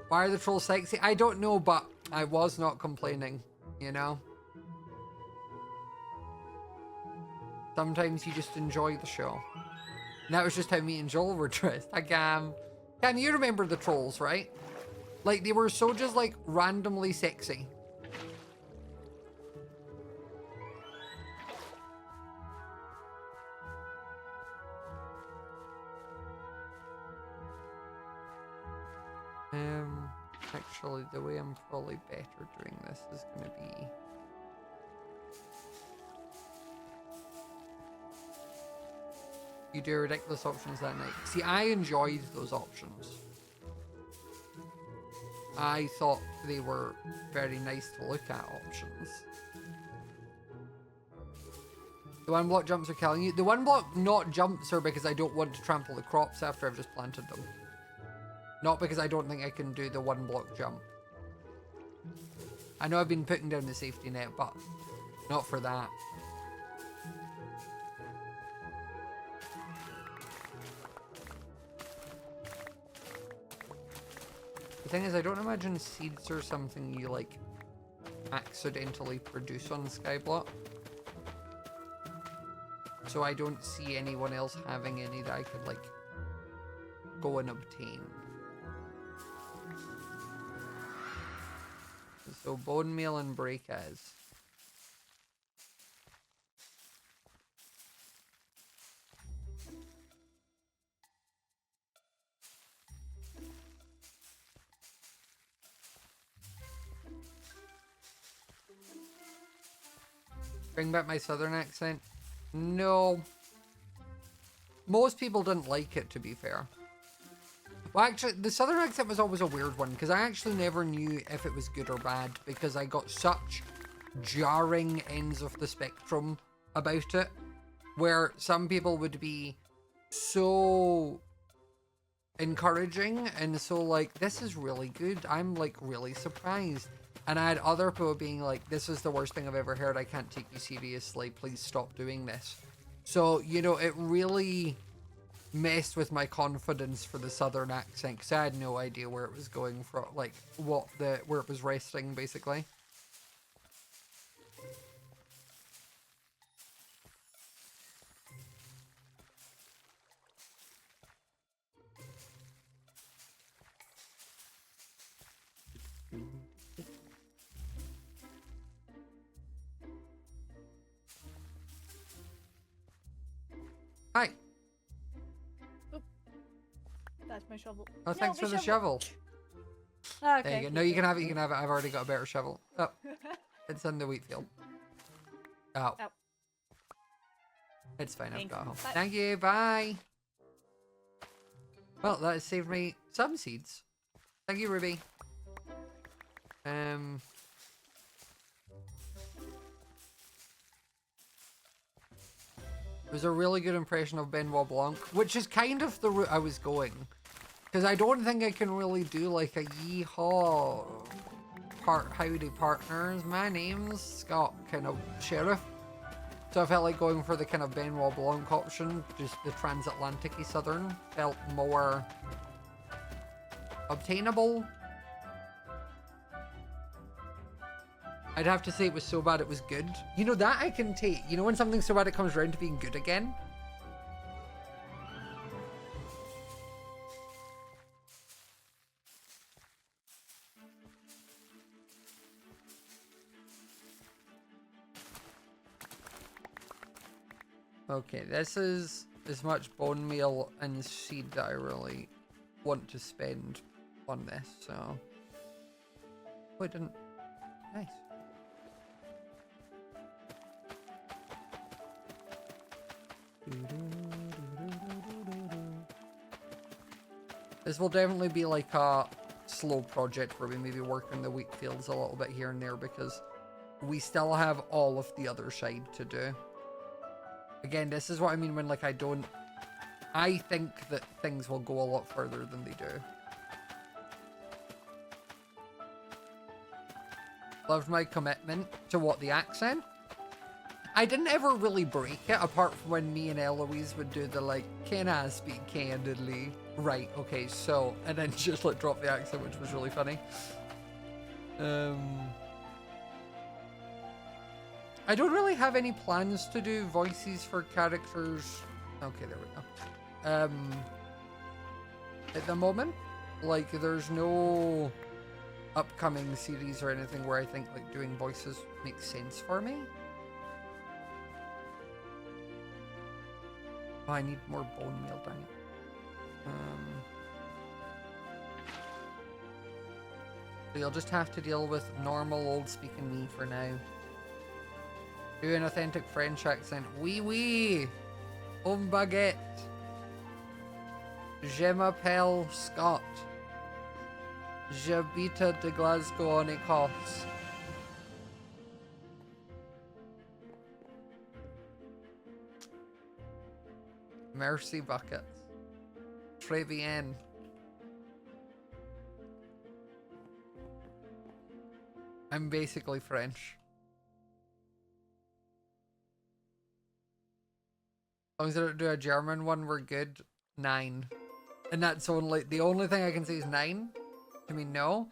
Why are the trolls sexy? I don't know, but I was not complaining, you know. Sometimes you just enjoy the show. And that was just how me and Joel were dressed. Like, Cam, you remember the trolls, right? Like, they were so just, like, randomly sexy. Actually, the way I'm probably better doing this is going to be... You do ridiculous options that night. See, I enjoyed those options. I thought they were very nice to look at options. The one block jumps are killing you. The one block not jumps are because I don't want to trample the crops after I've just planted them. Not because I don't think I can do the one block jump. I know I've been putting down the safety net, but not for that. The thing is, I don't imagine seeds are something you, like, accidentally produce on SKYBLOCK. So I don't see anyone else having any that I could, like, go and obtain. So bone meal and breakers. Bring back my southern accent? No. Most people didn't like it, to be fair. Well, actually, the southern accent was always a weird one, because I actually never knew if it was good or bad, because I got such jarring ends of the spectrum about it, where some people would be so encouraging and so like, this is really good, I'm like really surprised. And I had other people being like, this is the worst thing I've ever heard, I can't take you seriously, please stop doing this. So, you know, it really messed with my confidence for the southern accent, because I had no idea where it was going from, like, where it was resting, basically. Hi.
Oop. That's my shovel.
Oh, thanks for the shovel.
Oh, okay.
There you go. No, you can have it, you can have it. I've already got a better shovel. Oh, it's in the wheat field. Oh.
Oh.
It's fine, I've
Thanks.
got home.
Bye.
Thank you, bye. Well, that has saved me some seeds. Thank you, Ruby. It was a really good impression of Benoit Blanc, which is kind of the route I was going. Because I don't think I can really do like a yeehaw howdy partners, my name's Scott kind of sheriff. So I felt like going for the kind of Benoit Blanc option, just the transatlantic-y southern, felt more obtainable. I'd have to say it was so bad it was good. You know, that I can take. You know when something's so bad it comes around to being good again? Okay, this is as much bone meal and seed that I really want to spend on this, so... Oh, it didn't... Nice. This will definitely be like a slow project where we maybe work on the wheat fields a little bit here and there because we still have all of the other side to do. Again, this is what I mean when like I think that things will go a lot further than they do. Loved my commitment to what, the accent? I didn't ever really break it apart from when me and Eloise would do the like, can I speak candidly? Right, okay, so, and then just like drop the accent, which was really funny. I don't really have any plans to do voices for characters. Okay, there we go. At the moment, like there's no upcoming series or anything where I think like doing voices makes sense for me. Oh, I need more bone meal, dang it. So you'll just have to deal with normal old speaking me for now. Do an authentic French accent. Oui, oui. Homme baguette. Je m'appelle Scott. J'habite de Glasgow en Écosse. Merci buckets. Très bien. I'm basically French. As long as I don't do a German one, we're good. 9. And that's only, the only thing I can say is 9. I mean, no.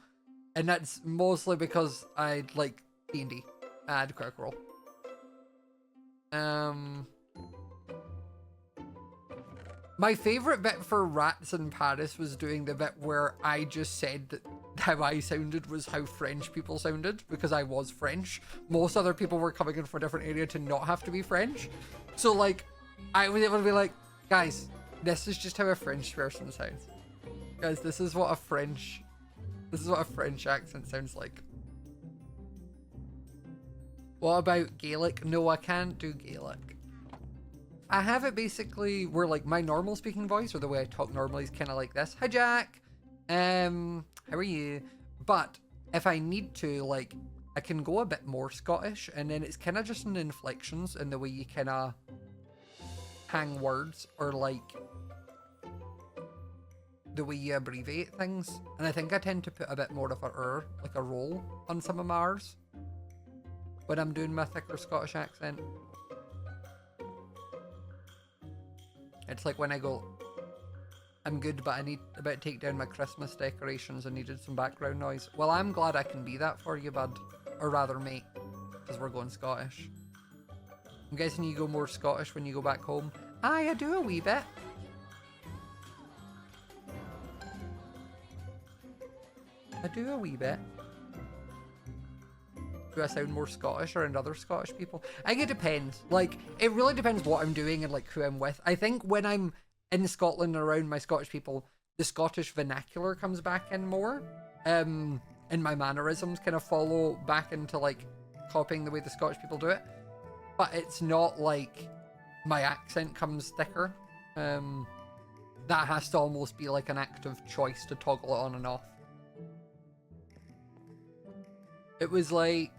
And that's mostly because I like D&D. Add Critical Role. My favorite bit for Rats in Paris was doing the bit where I just said that how I sounded was how French people sounded, because I was French. Most other people were coming in from a different area to not have to be French. So like, I was able to be like, guys, this is just how a French person sounds. Guys, this is what a French accent sounds like. What about Gaelic? No, I can't do Gaelic. I have it basically where like my normal speaking voice, or the way I talk normally, is kind of like this. Hi Jack. How are you? But if I need to, like, I can go a bit more Scottish, and then it's kind of just in inflections and the way you kind of hang words, or like the way you abbreviate things. And I think I tend to put a bit more of like a roll on some of Mars when I'm doing my thicker Scottish accent. It's like when I go, I'm good, but I need about to take down my Christmas decorations and needed some background noise. Well, I'm glad I can be that for you, bud. Or rather, mate, because we're going Scottish. I'm guessing you go more Scottish when you go back home. Aye, I do a wee bit. I do a wee bit. Do I sound more Scottish or in other Scottish people? I think it depends. Like, it really depends what I'm doing and like who I'm with. I think when I'm in Scotland and around my Scottish people, the Scottish vernacular comes back in more. And my mannerisms kind of follow back into like copying the way the Scottish people do it. But it's not like my accent comes thicker. That has to almost be like an active choice to toggle it on and off. It was like,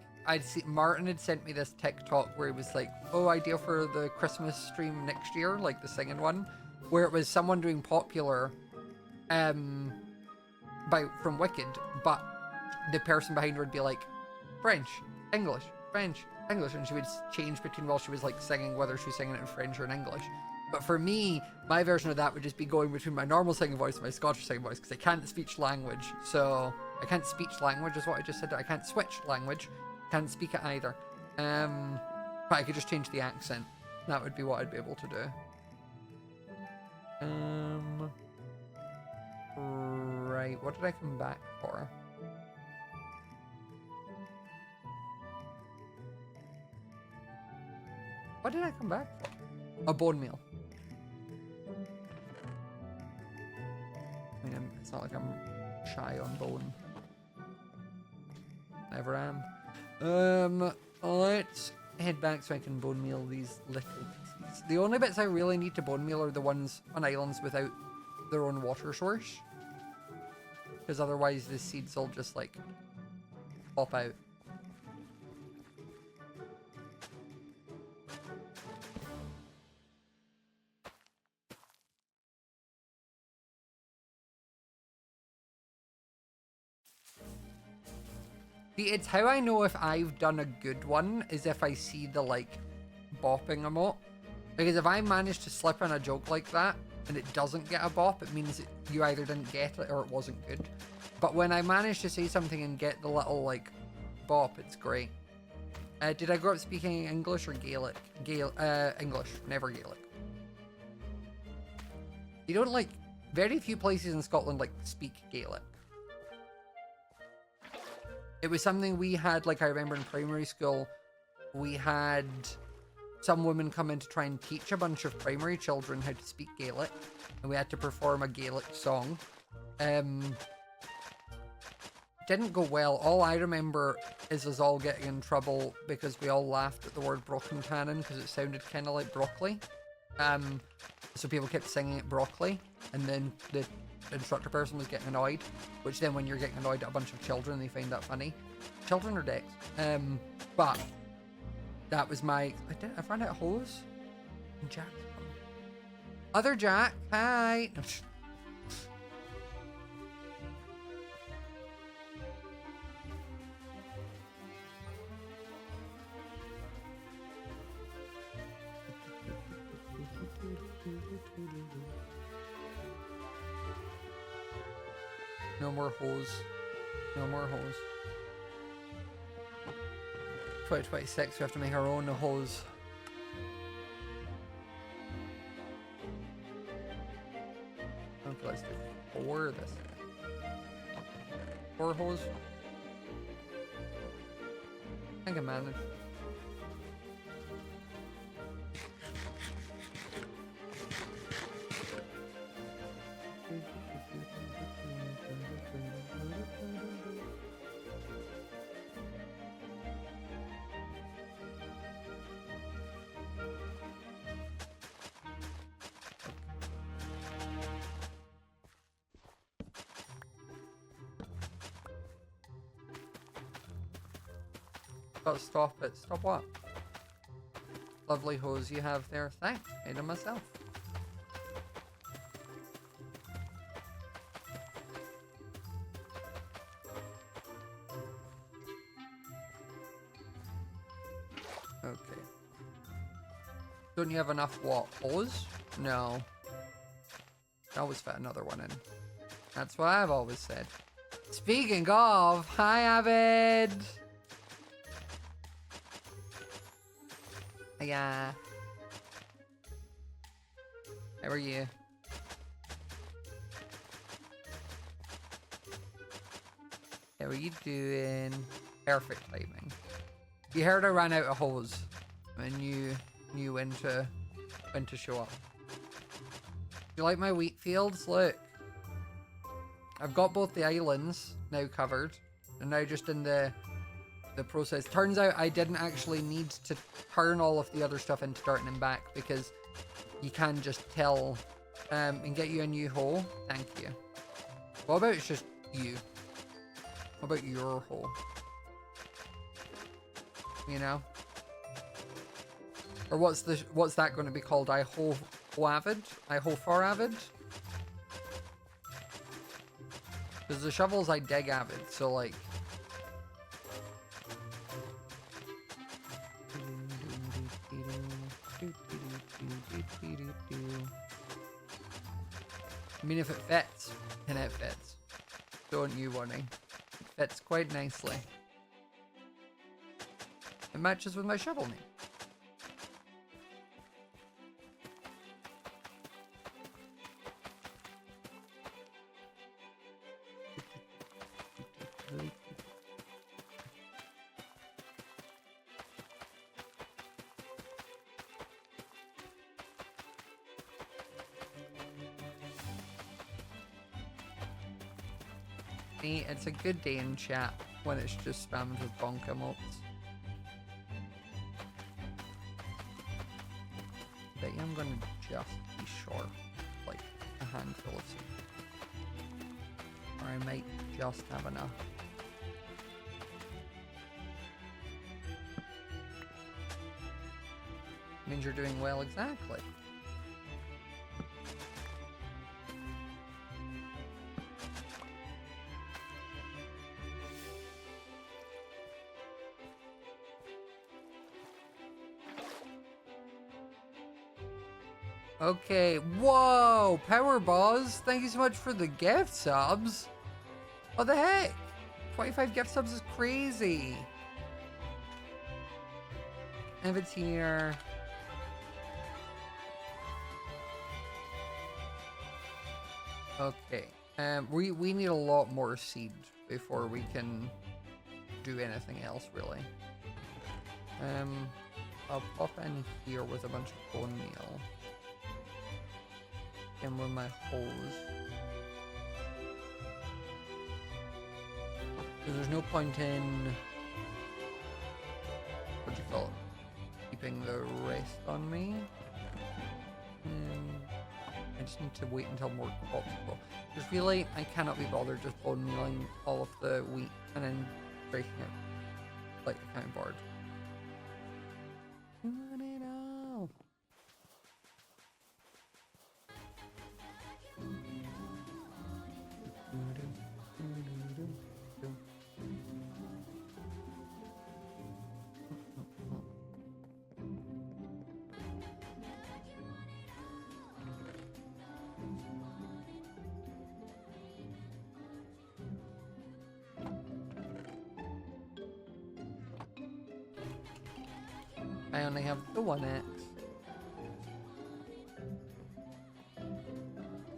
Martin had sent me this TikTok where he was like, oh, idea for the Christmas stream next year, like the singing one, where it was someone doing Popular from Wicked, but the person behind her would be like, French, English, French, English, and she would change between while she was like singing, whether she was singing it in French or in English. But for me, my version of that would just be going between my normal singing voice and my Scottish singing voice, because I can't speech language. So I can't speech language is what I just said. I can't switch language. Can't speak it either. But I could just change the accent. That would be what I'd be able to do. Right, what did I come back for? What did I come back for? A bone meal. I mean, it's not like I'm shy on bone. Never am. Let's head back so I can bone meal these little pieces. The only bits I really need to bone meal are the ones on islands without their own water source. Because otherwise the seeds will just like pop out. See, it's how I know if I've done a good one is if I see the like bopping emote. Because if I manage to slip in a joke like that and it doesn't get a bop, it means you either didn't get it or it wasn't good. But when I manage to say something and get the little like bop, it's great. Did I grow up speaking English or Gaelic? English, never Gaelic. You don't like, very few places in Scotland like speak Gaelic. It was something we had, like I remember in primary school, we had some women come in to try and teach a bunch of primary children how to speak Gaelic, and we had to perform a Gaelic song. Didn't go well. All I remember is us all getting in trouble because we all laughed at the word broken tannin because it sounded kind of like broccoli. So people kept singing it broccoli, and then the instructor person was getting annoyed, which then when you're getting annoyed at a bunch of children, they find that funny. Children or dicks. But that was my... I ran out of hose. And Jack's gone. Other Jack, hi. No more hose. No more hose. 2026, we have to make our own hose. Okay, let's do 4 this. 4 hose. I think I managed. Gotta stop it. Stop what? Lovely hose you have there. Thanks. Made them myself. Okay. Don't you have enough what? Hose? No. I always fit another one in. That's what I've always said. Speaking of, hi Avid! Hiya. How are you? How are you doing? Perfect timing. You heard I ran out of hose and you knew when to show up. You like my wheat fields? Look. I've got both the islands now covered and now just in the process. Turns out I didn't actually need to turn all of the other stuff into starting them back because you can just tell and get you a new hole. Thank you. What about it's just you? What about your hole? You know? Or what's that going to be called? I hole avid? I hole for avid? Because the shovels I dig avid, so like I mean, if it fits, and it fits. Don't you worry. It fits quite nicely. It matches with my shovel name. It's a good day in chat when it's just spammed with bonk emotes. But yeah, I'm gonna just be short, like a handful of seeds. Or I might just have enough. Means you're doing well, exactly. Okay, whoa, Power Boss, thank you so much for the gift subs. What the heck? 25 gift subs is crazy. If it's here. Okay, we need a lot more seed before we can do anything else, really. I'll pop in here with a bunch of bone meal. And with my hose. There's no point in, what do you call it, keeping the rest on me. I just need to wait until more possible. Just really, I cannot be bothered just bone mealing all of the wheat and then breaking it like a kind of board. I only have the one X.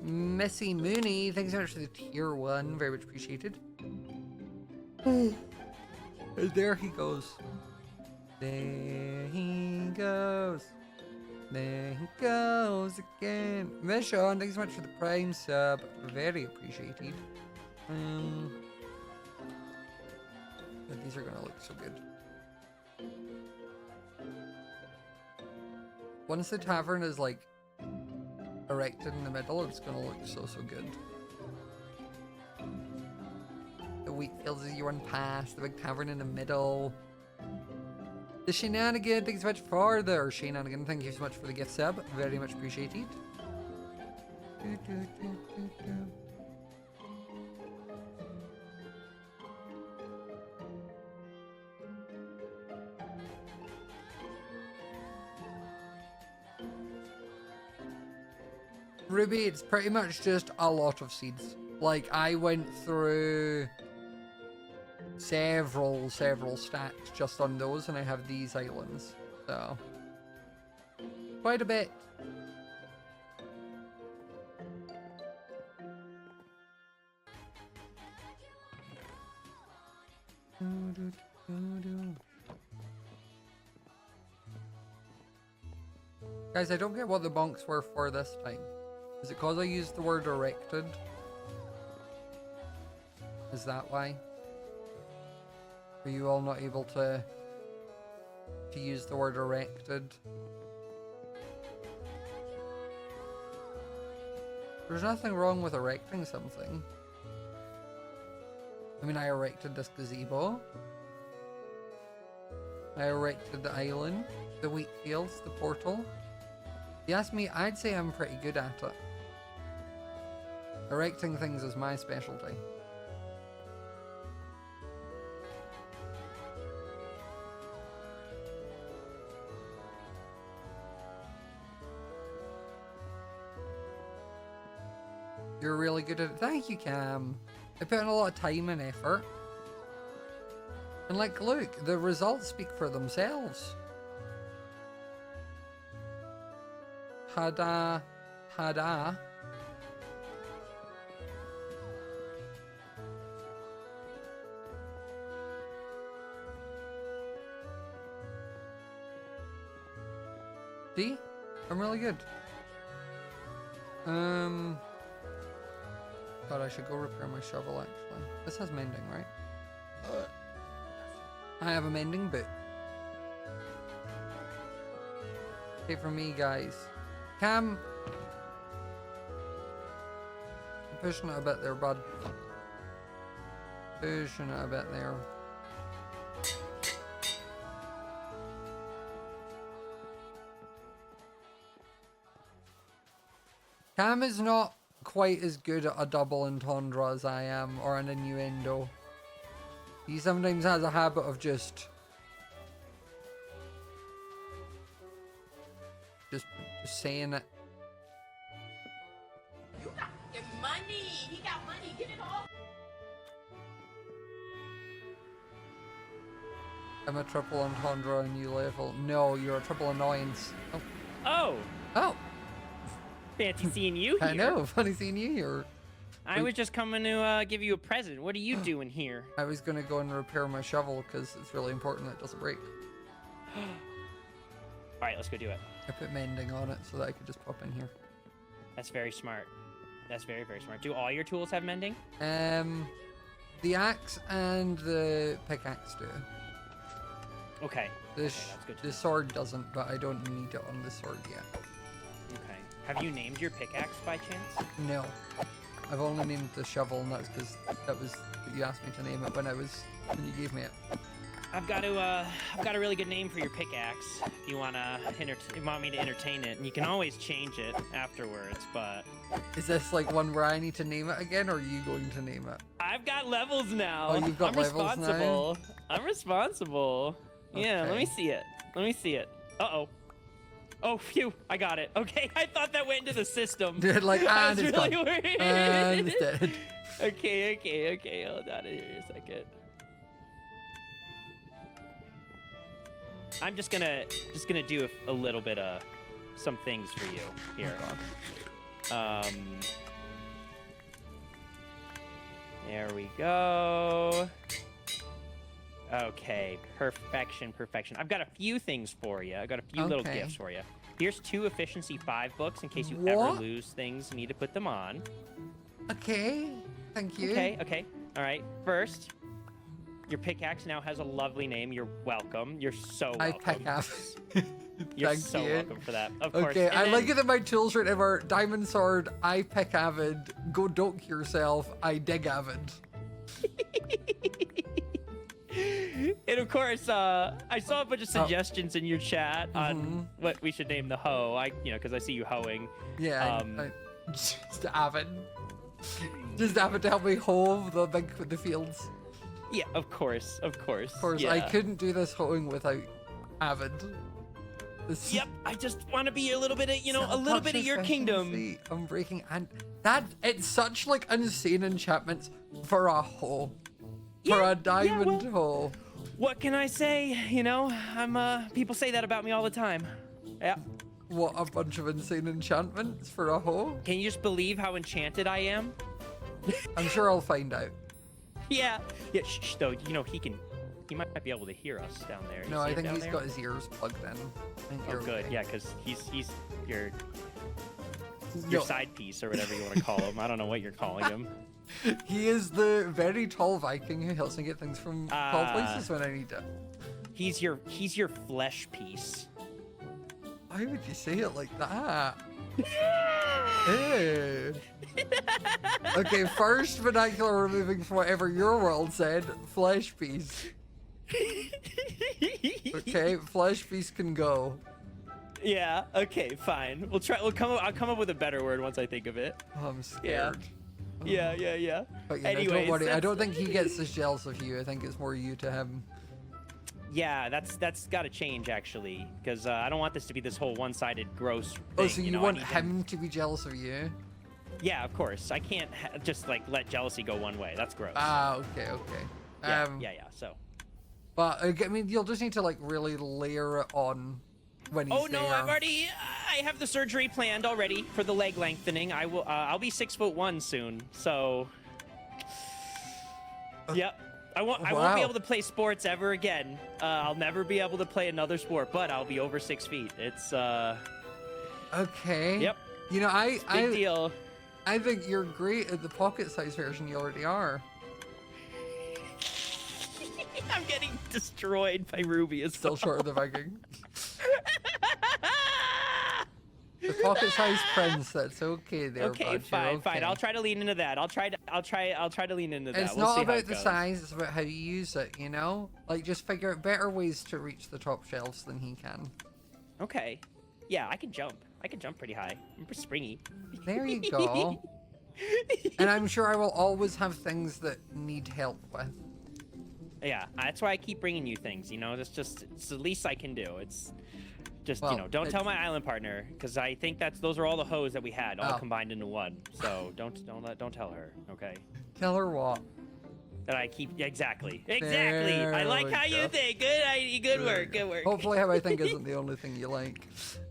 Messy Mooney, thanks so much for the tier 1, very much appreciated. And there he goes. There he goes. There he goes again. Mission, thanks so much for the Prime sub, very appreciated. But these are gonna look so good. Once the tavern is like erected in the middle, it's gonna look so good. The wheat fields as you run past, the big tavern in the middle. The shenanigan, thank you so much for the, or shenanigan, thank you so much for the gift sub, very much appreciated. Ruby, it's pretty much just a lot of seeds. Like, I went through several stacks just on those, and I have these islands, so quite a bit. Guys, I don't get what the bonks were for this time. Is it because I used the word erected? Is that why? Are you all not able to use the word erected? There's nothing wrong with erecting something. I mean, I erected this gazebo. I erected the island, the wheat fields, the portal. If you ask me, I'd say I'm pretty good at it. Erecting things is my specialty. You're really good at it. Thank you, Cam. I put in a lot of time and effort. And like, look, the results speak for themselves. Hada. See? I'm really good. But I should go repair my shovel actually. This has mending, right? I have a mending boot. Okay, for me, guys. Cam. I'm pushing it a bit there, bud. Pushing it a bit there. Cam is not quite as good at a double entendre as I am, or an innuendo. He sometimes has a habit of just saying it.
You got your money. He got money. Get it off.
I'm a triple entendre on you level. No, you're a triple annoyance. Oh.
Oh,
Oh.
fancy seeing you here.
I know. Funny seeing you here.
I was just coming to give you a present. What are you doing here?
I was gonna go and repair my shovel because it's really important that it doesn't break.
All right, let's go do it.
I put mending on it so that I could just pop in here.
That's very smart. That's very, very smart. Do all your tools have mending?
The axe and the pickaxe do.
Okay.
The sword doesn't, but I don't need it on the sword yet.
Okay. Have you named your pickaxe by chance?
No. I've only named the shovel, and that's because that was you asked me to name it when you gave me it.
I've got a really good name for your pickaxe. If you want me to entertain it, and you can always change it afterwards. But
is this like one where I need to name it again, or are you going to name it?
I've got levels now.
Oh, you've got levels now?
responsible. I'm responsible. Yeah, let
Okay.
me see it. Let me see it. Uh-oh. Oh, phew, I got it. Okay, I thought that went into the system.
Like,
I
and
was
it's
really
gone.
worried.
And it's dead.
Okay. Hold on here a second. I'm just gonna do a little bit of some things for you here. There we go. Okay, perfection. I've got a few things for you. I've got a few little
Okay.
gifts for you. Here's 2 Efficiency 5 books in case you
What?
ever lose things and need to put them on.
Okay. Thank you.
Okay. All right. First, your pickaxe now has a lovely name. You're welcome. You're so welcome.
I pick up.
You're
Thank
so
you.
welcome for that. Of course.
Okay,
And
I
then-
like it that my tools right now are Diamond Sword, I pick avid, go dunk yourself, I dig avid.
And of course, I saw a bunch of suggestions in your chat
Mm-hmm.
on what we should name the hoe. Because I see you hoeing.
Yeah, just avid. Just avid to help me hoe the fields.
Yeah, of course.
Of course,
Yeah.
I couldn't do this hoeing without avid. This
Yep, I just want to be a little bit of, a little bit of your kingdom.
efficiency, unbreaking, and that it's such like insane enchantments for a hoe. For
Yeah,
a diamond
well-
hoe.
What can I say? People say that about me all the time. Yeah.
What a bunch of insane enchantments for a hoe.
Can you just believe how enchanted I am?
I'm sure I'll find out.
Yeah. Shh, though. He might be able to hear us down there. You
No,
see
I
it
think
down
he's
there?
got his ears plugged in. I think
Oh,
you're
good.
okay.
Yeah, because he's your
No,
side piece or whatever you want to call him. I don't know what you're calling him.
he is the very tall Viking who helps me get things from tall
Ah.
places when I need it.
He's your flesh piece.
Why would you say it like that? Ew. Okay, first vernacular removing from whatever your world said. Flesh piece. Okay, flesh piece can go.
Yeah. Okay. Fine. I'll come up with a better word once I think of it.
Oh, I'm scared.
Yeah.
But don't
Anyways,
worry. I
that's-
don't think he gets as jealous of you. I think it's more you to him.
Yeah, that's got to change actually, because I don't want this to be this whole one-sided gross thing.
Oh, so you
I
want
need
him to be jealous of you?
Yeah, of course. I can't just like let jealousy go one way. That's gross.
Ah, okay.
yeah.
Um,
Yeah. So.
But I mean, you'll just need to like really layer it on when he's
Oh no,
there.
I have the surgery planned already for the leg lengthening. I'll be 6'1" soon, so. Yep. I won't be able to play sports ever again. I'll never be able to play another sport, but I'll be over 6 feet. It's
Okay.
Yep.
You know,
Big deal.
I think you're great at the pocket-sized version. You already are.
I'm getting destroyed by Ruby as
Still
well.
short of the Viking. The pocket-sized prince. That's okay there.
Okay,
bud,
fine,
you're
fine.
okay.
I'll try to lean into that. I'll try to lean into that.
It's
We'll
not
see how
about
it
the
goes.
size. It's about how you use it. You know, like just figure out better ways to reach the top shelves than he can.
Okay. Yeah, I can jump. I can jump pretty high. I'm pretty springy.
There you go. And I'm sure I will always have things that need help with.
Yeah, that's why I keep bringing you things. You know, it's the least I can do. It's just
Well,
you know, don't tell my island partner because I think those are all the hoes that we had all
Oh.
combined into one. So don't tell her. Okay.
Tell her what?
That I keep exactly. I
There
like
we
how you
go.
think. Good work. Good work.
Hopefully, how I think isn't the only thing you like.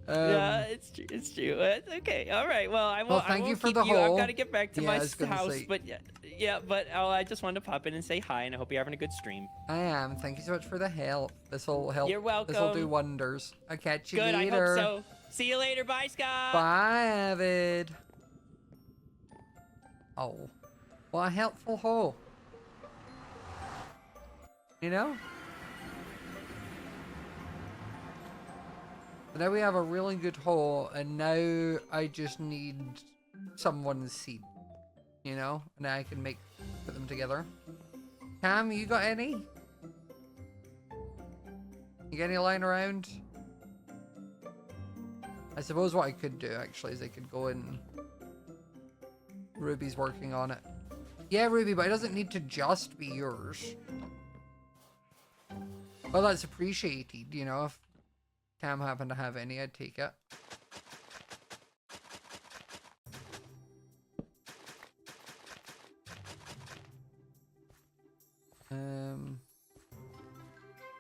Yeah, it's true. It's true. It's okay. All right. Well, I won't.
Well,
I
thank
won't
you for
keep
the
you.
whole-
I've got to get back to
Yeah,
my
I was gonna
house.
say-
But yeah. But I just wanted to pop in and say hi, and I hope you're having a good stream.
I am. Thank you so much for the help. This will help.
You're welcome.
This will do wonders. I'll catch you
Good.
later.
I hope so. See you later. Bye, Scott.
Bye, Avid. Oh, what a helpful hoe. You know? So now we have a really good hole, and now I just need someone's seed. You know? And now I can put them together. Cam, you got any? You got any lying around? I suppose what I could do actually is I could go in. Ruby's working on it. Yeah, Ruby, but it doesn't need to just be yours. Well, that's appreciated, you know. If Cam happened to have any, I'd take it.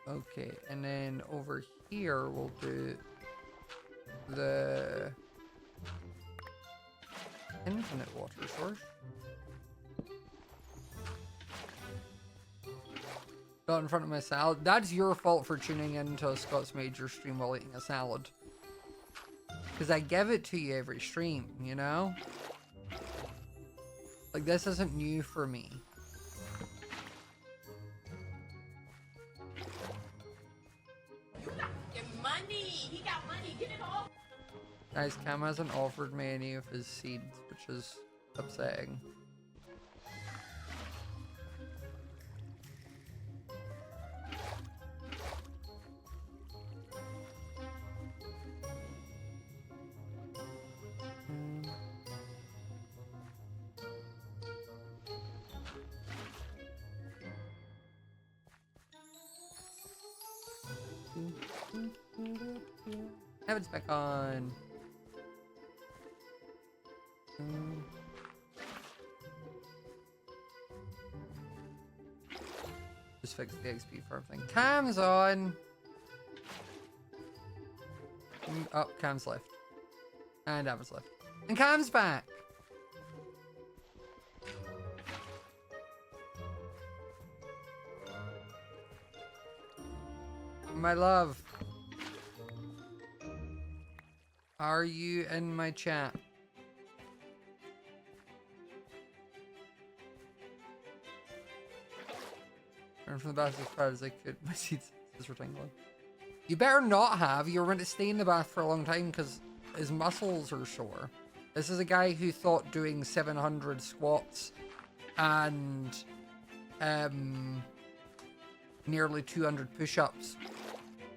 Okay, and then over here we'll do the infinite water source. Got in front of my salad. That's your fault for tuning into a Scott's Major stream while eating a salad. Because I give it to you every stream, you know? Like, this isn't new for me.
Your money. He got money. Get it all.
Guys, Cam hasn't offered me any of his seeds, which is upsetting. Heaven's back on. Just fix the XP farm thing. Cam's on. Oh, Cam's left. And Ava's left. And Cam's back. My love. Are you in my chat? Learn from the bath as far as I could. My seeds is rectangular. You better not have. You were meant to stay in the bath for a long time because his muscles are sore. This is a guy who thought doing 700 squats and nearly 200 push-ups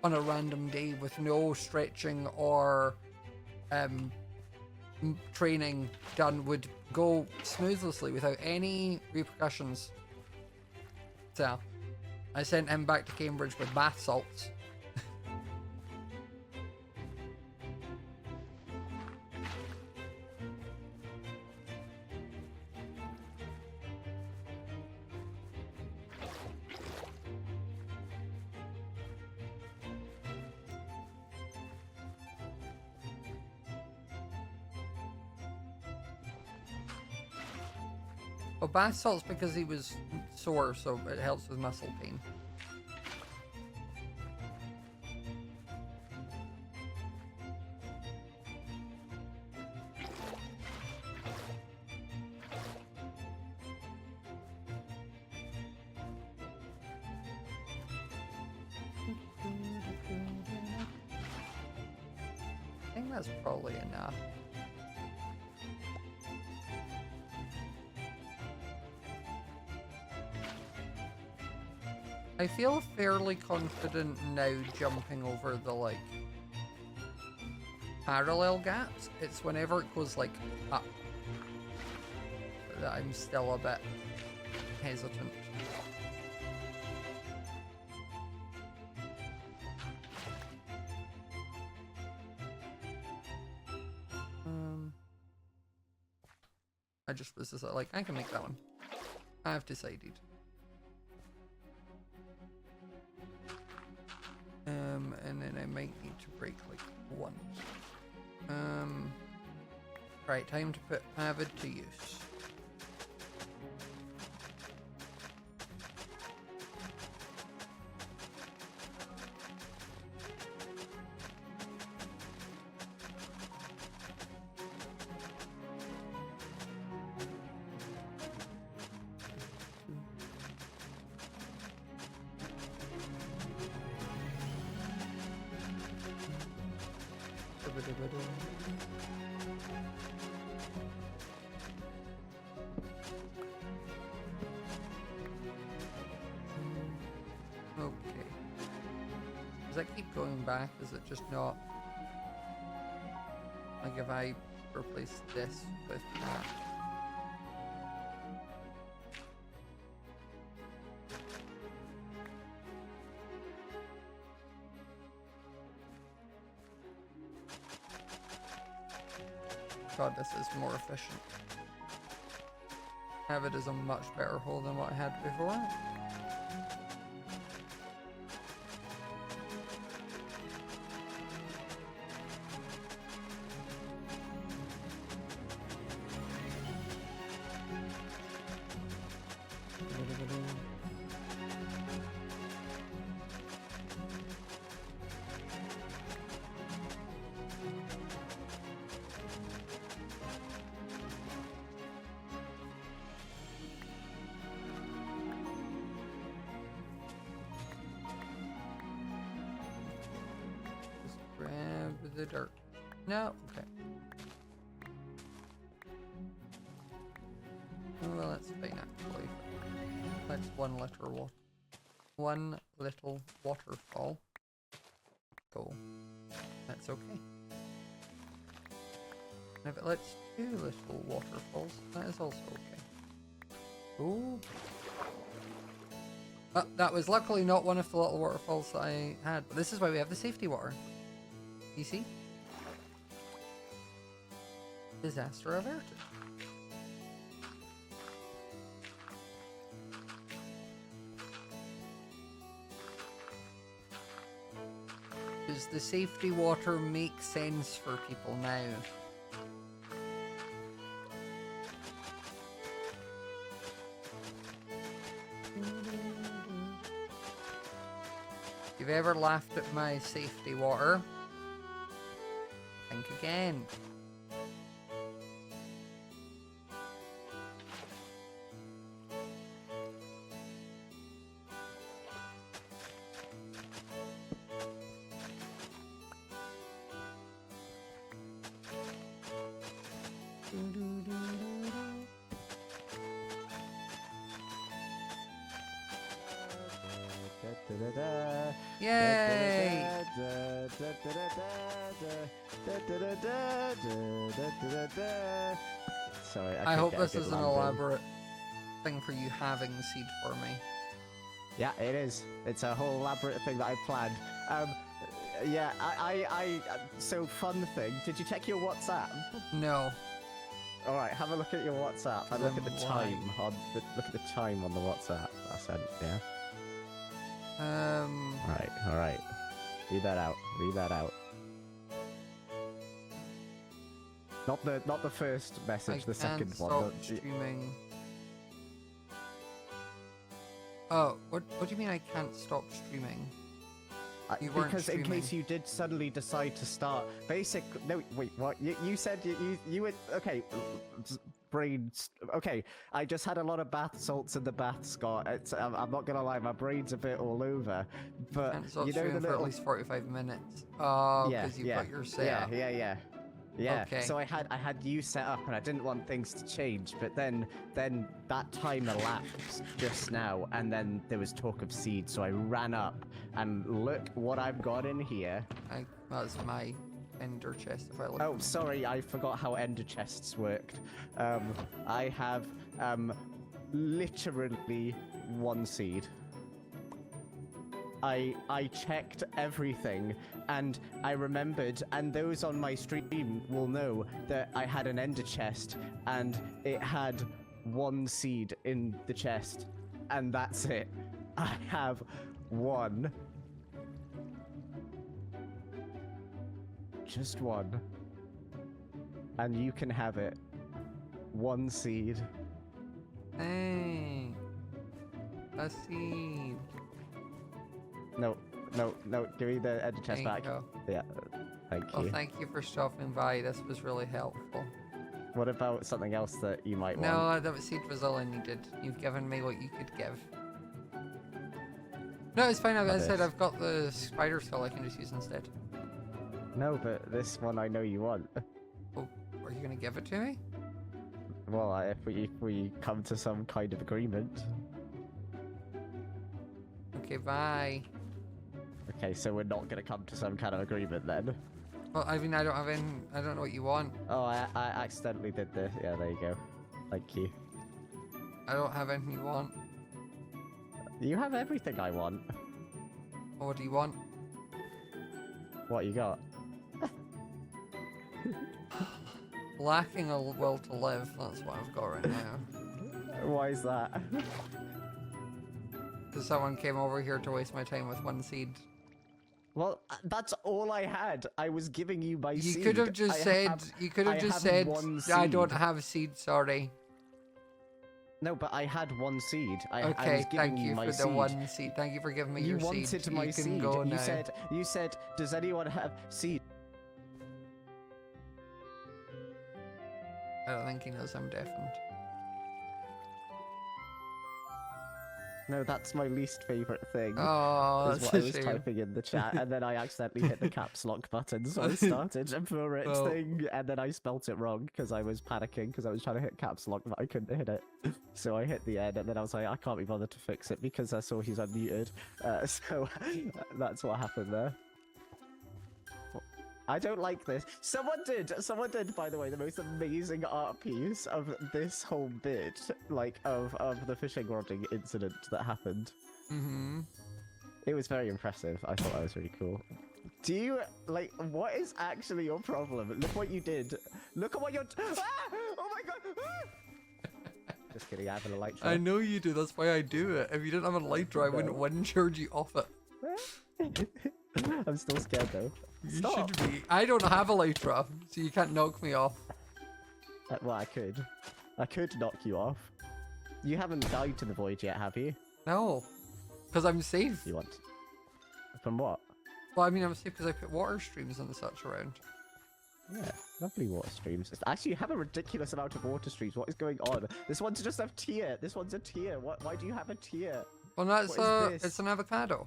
on a random day with no stretching or training done would go smoothly without any repercussions. So I sent him back to Cambridge with bath salts. Well, bath salts because he was sore, so it helps with muscle pain. I think that's probably enough. I feel fairly confident now jumping over the, like, parallel gaps. It's whenever it goes, like, up that I'm still a bit hesitant. I just was just like, I can make that one. I've decided. And then I might need to break like one. Right, time to put Avid to use. Okay. Does that keep going back? Is it just not? Like if I replace this with that. God, this is more efficient. Avid is a much better hole than what I had before. Grab the dirt. No? Okay. Oh, well, that's fine actually. That's 1 liter water. 1 little waterfall. Cool. That's okay. And if it lets 2 little waterfalls, that is also okay. Ooh. That was luckily not one of the little waterfalls that I had. But this is why we have the safety water. You see? Disaster averted. Does the safety water make sense for people now? If you've ever laughed at my safety water, think again. Yay!
Sorry,
I hope this is an elaborate thing for you having seed for me.
Yeah, it is. It's a whole elaborate thing that I planned. Yeah, so fun thing. Did you check your WhatsApp?
No.
All right, have a look at your WhatsApp and look at the time on the WhatsApp I sent. Yeah. All right. Read that out. Not the first message, the second one.
Stop streaming Oh, what do you mean I can't stop streaming? You weren't
Because in
streaming.
case you did suddenly decide to start, no, wait, what? You said you would, okay, brains, okay, I just had a lot of bath salts in the bath, Scott. I'm not gonna lie, my brain's a bit all over, but
Can't stop
you know the
streaming for at
little,
least 45 minutes. Oh,
yeah,
because you've
yeah,
got your setup.
yeah.
Okay.
So I had you set up, and I didn't want things to change. But then that time elapsed just now, and then there was talk of seeds. So I ran up, and look what I've got in here.
That's my ender chest. If I look.
Oh, sorry, I forgot how ender chests worked. I have literally 1 seed. I checked everything, and I remembered, and those on my stream will know that I had an ender chest, and it had 1 seed in the chest, and that's it. I have 1. Just 1. And you can have it. 1 seed.
Hey, a seed.
No, give me the ender chest
There you
back.
go.
Yeah, thank you.
Well, thank you for stopping by. This was really helpful.
What about something else that you might want?
No, that seed was all I needed. You've given me what you could give. No, it's fine. As I said, I've got the spider skull I can just use instead.
No, but this one I know you want.
Oh, are you gonna give it to me?
Well, if we come to some kind of agreement.
Okay, bye.
Okay, so we're not gonna come to some kind of agreement then.
Well, I mean, I don't have any. I don't know what you want.
Oh, I accidentally did this. Yeah, there you go. Thank you.
I don't have anything you want.
You have everything I want.
Well, what do you want?
What you got?
Lacking a will to live. That's what I've got right now.
Why is that?
Because someone came over here to waste my time with 1 seed.
Well, that's all I had. I was giving you my seed.
You could have just said. You could have just said. I don't have a seed. Sorry.
No, but I had 1 seed. I
Okay,
was giving
thank you
my
for
seed.
the 1 seed. Thank you for giving me
You
your seed.
wanted my
You can
seed.
go now.
You said, does anyone have seed?
I don't think he knows I'm deafened.
No, that's my least favorite thing.
Oh,
is
that's
what I
a
was
shame.
typing in the chat, and then I accidentally hit the caps lock button, so I started for its
Well.
thing, and then I spelt it wrong because I was panicking because I was trying to hit caps lock, but I couldn't hit it. So I hit the end, and then I was like, I can't be bothered to fix it because I saw he's unmuted. So that's what happened there. I don't like this. Someone did, by the way, the most amazing art piece of this whole bit, like, of the fishing rodding incident that happened.
Mm-hmm.
It was very impressive. I thought that was really cool. Do you, like, what is actually your problem? Look what you did. Look at what you're... Ah! Oh my god! Ah! Just kidding, I have a light
I
show.
know you do. That's why I do it. If you didn't have a lighter, I wouldn't wind charge you off it.
I'm still scared though.
You
Stop.
should be. I don't have a lighter, so you can't knock me off.
Well, I could. I could knock you off. You haven't died to the void yet, have you?
No, because I'm safe.
You want? From what?
Well, I mean, I'm safe because I put water streams and such around.
Yeah, lovely water streams. Actually, you have a ridiculous amount of water streams. What is going on? This one's just a tier. This one's a tier. Why do you have a tier?
Well, that's
What is this?
it's an avocado.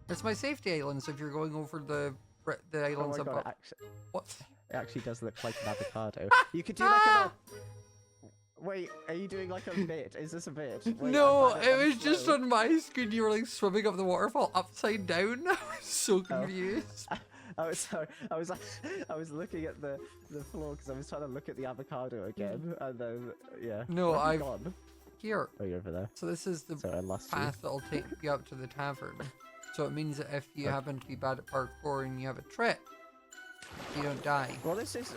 It's my safety island. So if you're going over the
Oh
islands
my god,
above, what?
it actually does look like an avocado. You could do like a... Wait, are you doing like a bit? Is this a bit? Wait,
No,
I'm
it was
slow.
just on my screen. You were like swimming up the waterfall upside down. I was so confused.
I was sorry. I was looking at the floor because I was trying to look at the avocado again, and then yeah.
No,
Where's it
I've-
gone?
Here.
Oh, you're over there.
So this is the
Sorry, I lost you.
path that'll take you up to the tavern. So it means that if you happen to be bad at parkour and you have a trip, you don't die.
Well, this is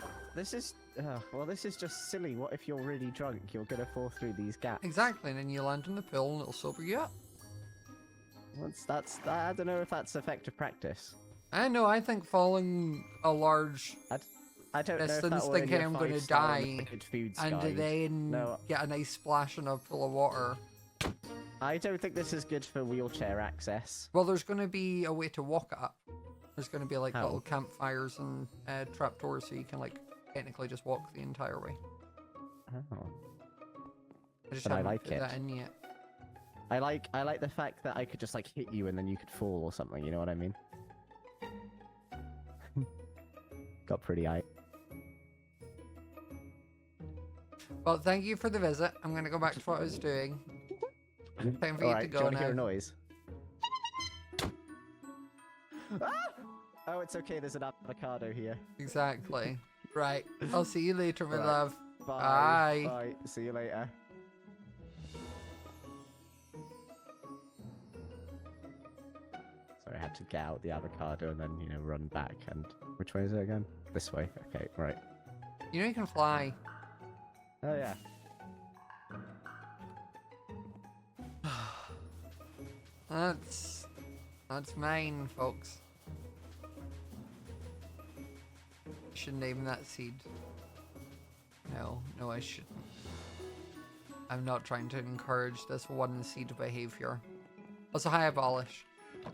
just silly. What if you're really drunk? You're gonna fall through these gaps.
Exactly, and then you land in the pool and it'll sober you up.
I don't know if that's effective practice.
I know, I think falling a large
I don't know if
distance
that will in
thinking
your
I'm gonna
5-star
die
unlimited foods
and
guide.
then
No.
get a nice splash in a pool of water.
I don't think this is good for wheelchair access.
Well, there's going to be a way to walk it up. There's going to be like
How?
little campfires and trapdoors, so you can like technically just walk the entire way.
Oh.
I just
But I
haven't
like
put
it.
that in yet.
I like the fact that I could just like hit you and then you could fall or something. You know what I mean? Got pretty high.
Well, thank you for the visit. I'm going to go back to what I was doing. Time for you to
Alright, do
go
you want to
now.
hear a noise? Ah! Oh, it's okay. There's an avocado here.
Exactly. Right. I'll see you later, my
Right.
love.
Bye.
Bye.
Bye. See you later. Sorry, I had to get out the avocado and then, you know, run back. And which way is it again? This way. Okay, right.
You know you can fly.
Oh yeah.
That's mine, folks. Should name that seed. No, I shouldn't. I'm not trying to encourage this one seed behavior. Also, hi, Abolish.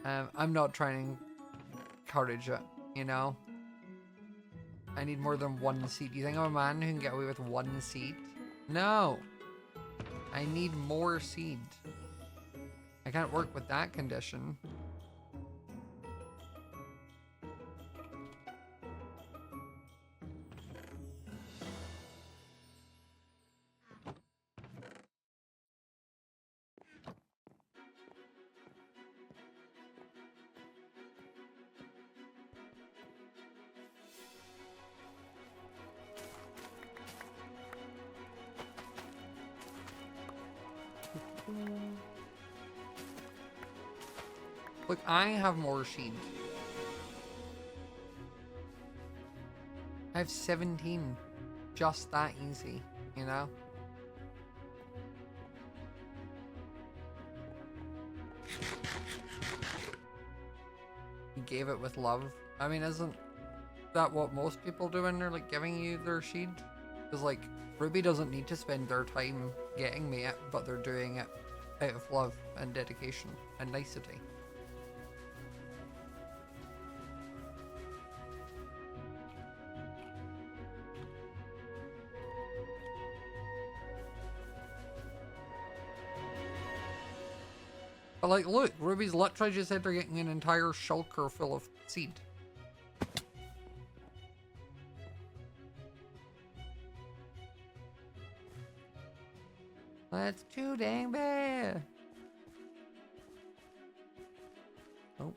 I'm not trying to encourage it, you know? I need more than one seed. You think I'm a man who can get away with one seed? No! I need more seed. I can't work with that condition. Look, I have more seed. I have 17. Just that easy, you know? You gave it with love. I mean, isn't that what most people do when they're like giving you their seed? Because like, Ruby doesn't need to spend their time getting me it, but they're doing it out of love and dedication and nicety. But like, look, Ruby's literally just said they're getting an entire shulker full of seed. That's too dang bad. Oh.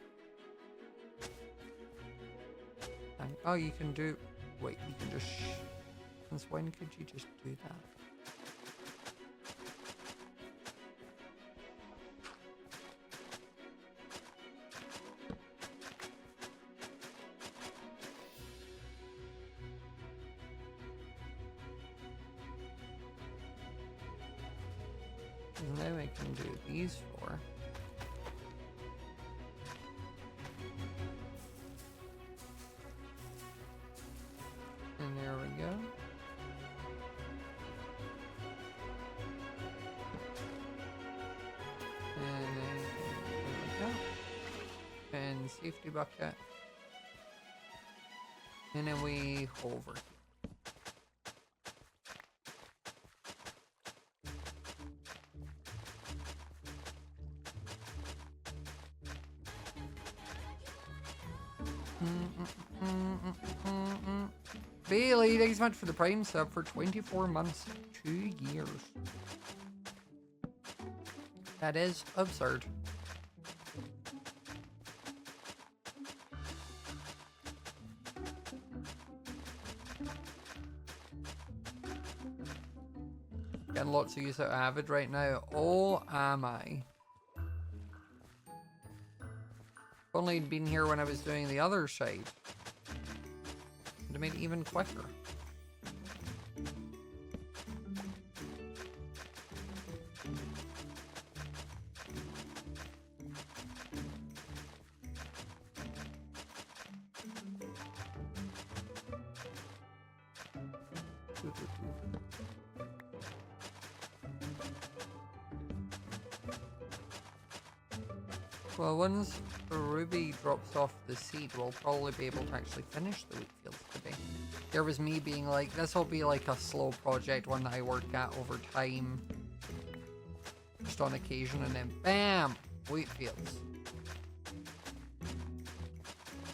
Oh, you can do... Wait, you can just... Since when could you just do that? Now I can do these four. And there we go. And then there we go. And safety bucket. And then we hover. Bailey, thanks so much for the Prime sub for 24 months, 2 years. That is absurd. Getting lots of use out of Avid right now. Oh, am I? If only I'd been here when I was doing the other side. Would have made it even quicker. Well, once Ruby drops off the seed, we'll probably be able to actually finish the wheat fields today. There was me being like, this will be like a slow project, one that I work at over time. Just on occasion, and then BAM! Wheat fields.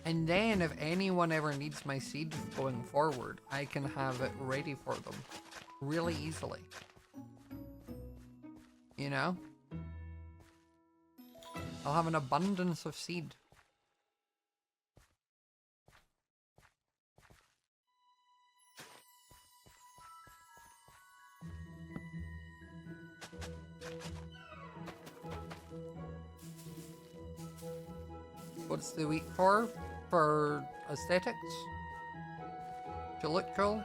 And then if anyone ever needs my seed going forward, I can have it ready for them really easily. You know? I'll have an abundance of seed. What's the wheat for? For aesthetics? To look cool?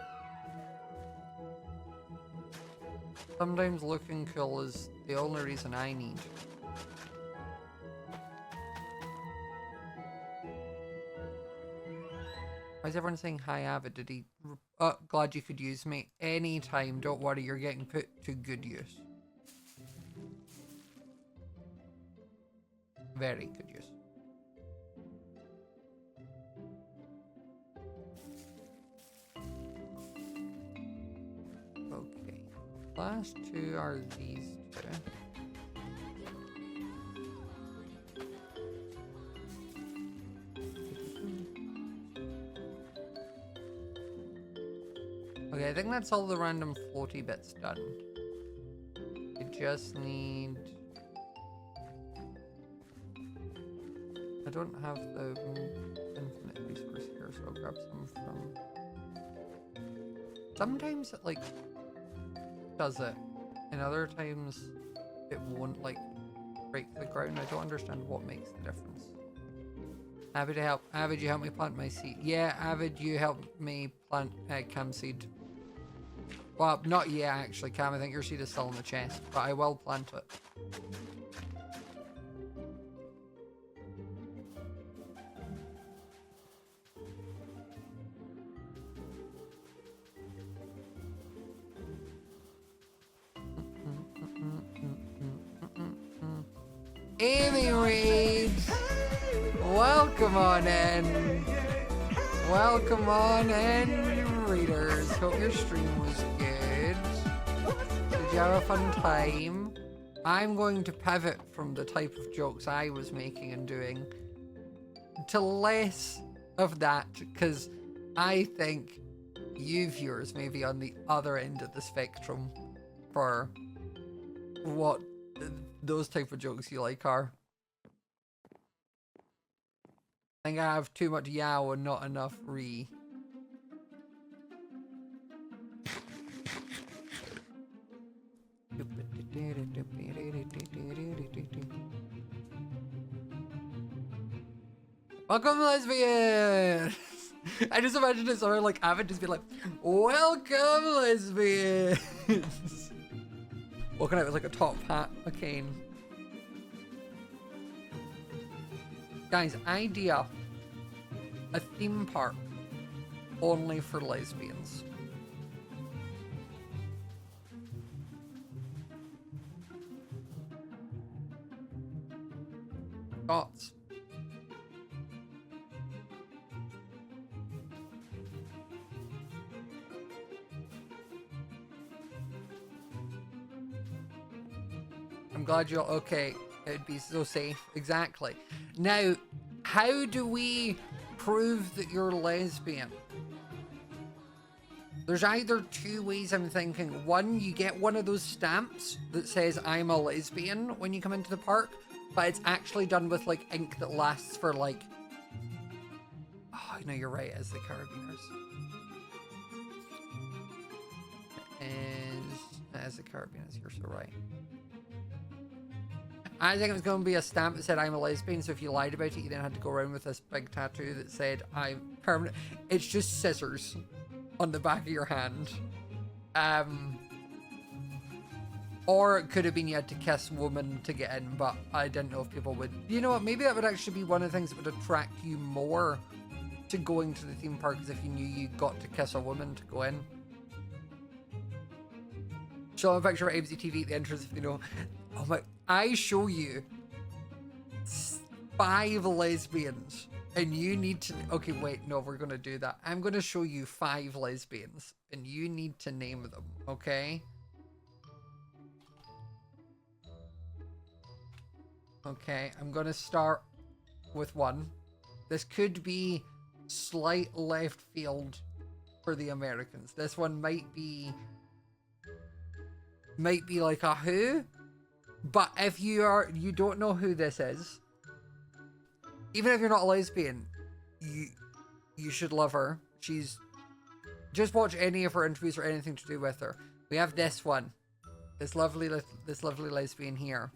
Sometimes looking cool is the only reason I need. Why is everyone saying hi, Avid? Did he... Oh, glad you could use me anytime. Don't worry, you're getting put to good use. Very good use. Okay. Last two are these two. Okay, I think that's all the random floaty bits done. I just need... I don't have the infinite resource here, so I'll grab some from... Sometimes it, like, does it. And other times it won't, like, break the ground. I don't understand what makes the difference. Avid, help. Avid, you help me plant my seed. Yeah, Avid, you help me plant cam seed. Well, not yet, actually, Cam. I think your seed is still in the chest, but I will plant it. Amy Reeds! Welcome on in! Welcome on in, readers. Hope your stream was good. Did you have a fun time? I'm going to pivot from the type of jokes I was making and doing to less of that, because I think you viewers may be on the other end of the spectrum for what those type of jokes you like are. I think I have too much yow and not enough re. Welcome, lesbian! I just imagined it somewhere like Avid just be like, welcome, lesbians! Walking out with like a top hat, a cane. Guys, idea. A theme park only for lesbians. Thoughts? I'm glad you're okay. It'd be so safe. Exactly. Now, how do we prove that you're lesbian? There's either two ways I'm thinking. One, you get one of those stamps that says I'm a lesbian when you come into the park, but it's actually done with like ink that lasts for like... Oh, no, you're right, as the carabiners. As the carabiners, you're so right. I think it was going to be a stamp that said I'm a lesbian, so if you lied about it, you then had to go around with this big tattoo that said I'm permanent. It's just scissors on the back of your hand. Or it could have been you had to kiss woman to get in, but I didn't know if people would... You know what, maybe that would actually be one of the things that would attract you more to going to the theme park, is if you knew you got to kiss a woman to go in. Show a picture of ABZ TV at the entrance if you know. Oh my... I show you 5 lesbians. And you need to... Okay, wait. No, we're going to do that. I'm going to show you 5 lesbians. And you need to name them, okay? Okay, I'm going to start with one. This could be slight left field for the Americans. This one might be like a who, but if you don't know who this is, even if you're not a lesbian, you should love her. Just watch any of her interviews or anything to do with her. We have this one, this lovely lesbian here.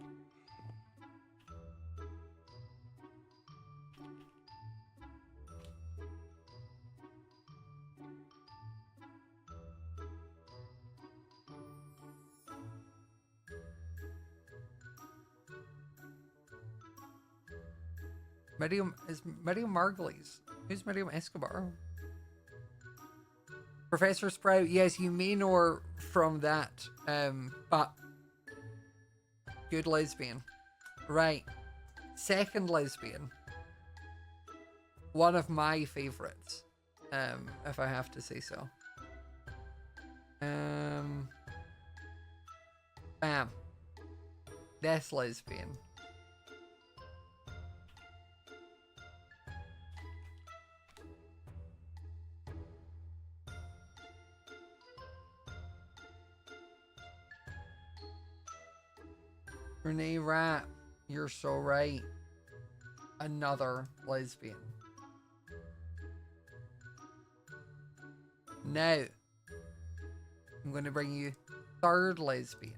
Miriam Margulies. Who's Miriam Escobar? Professor Sprout. Yes, you may know her from that. But good lesbian. Right. Second lesbian. One of my favorites. If I have to say so. Bam. This lesbian. Renee Rapp, you're so right. Another lesbian. Now, I'm going to bring you third lesbian.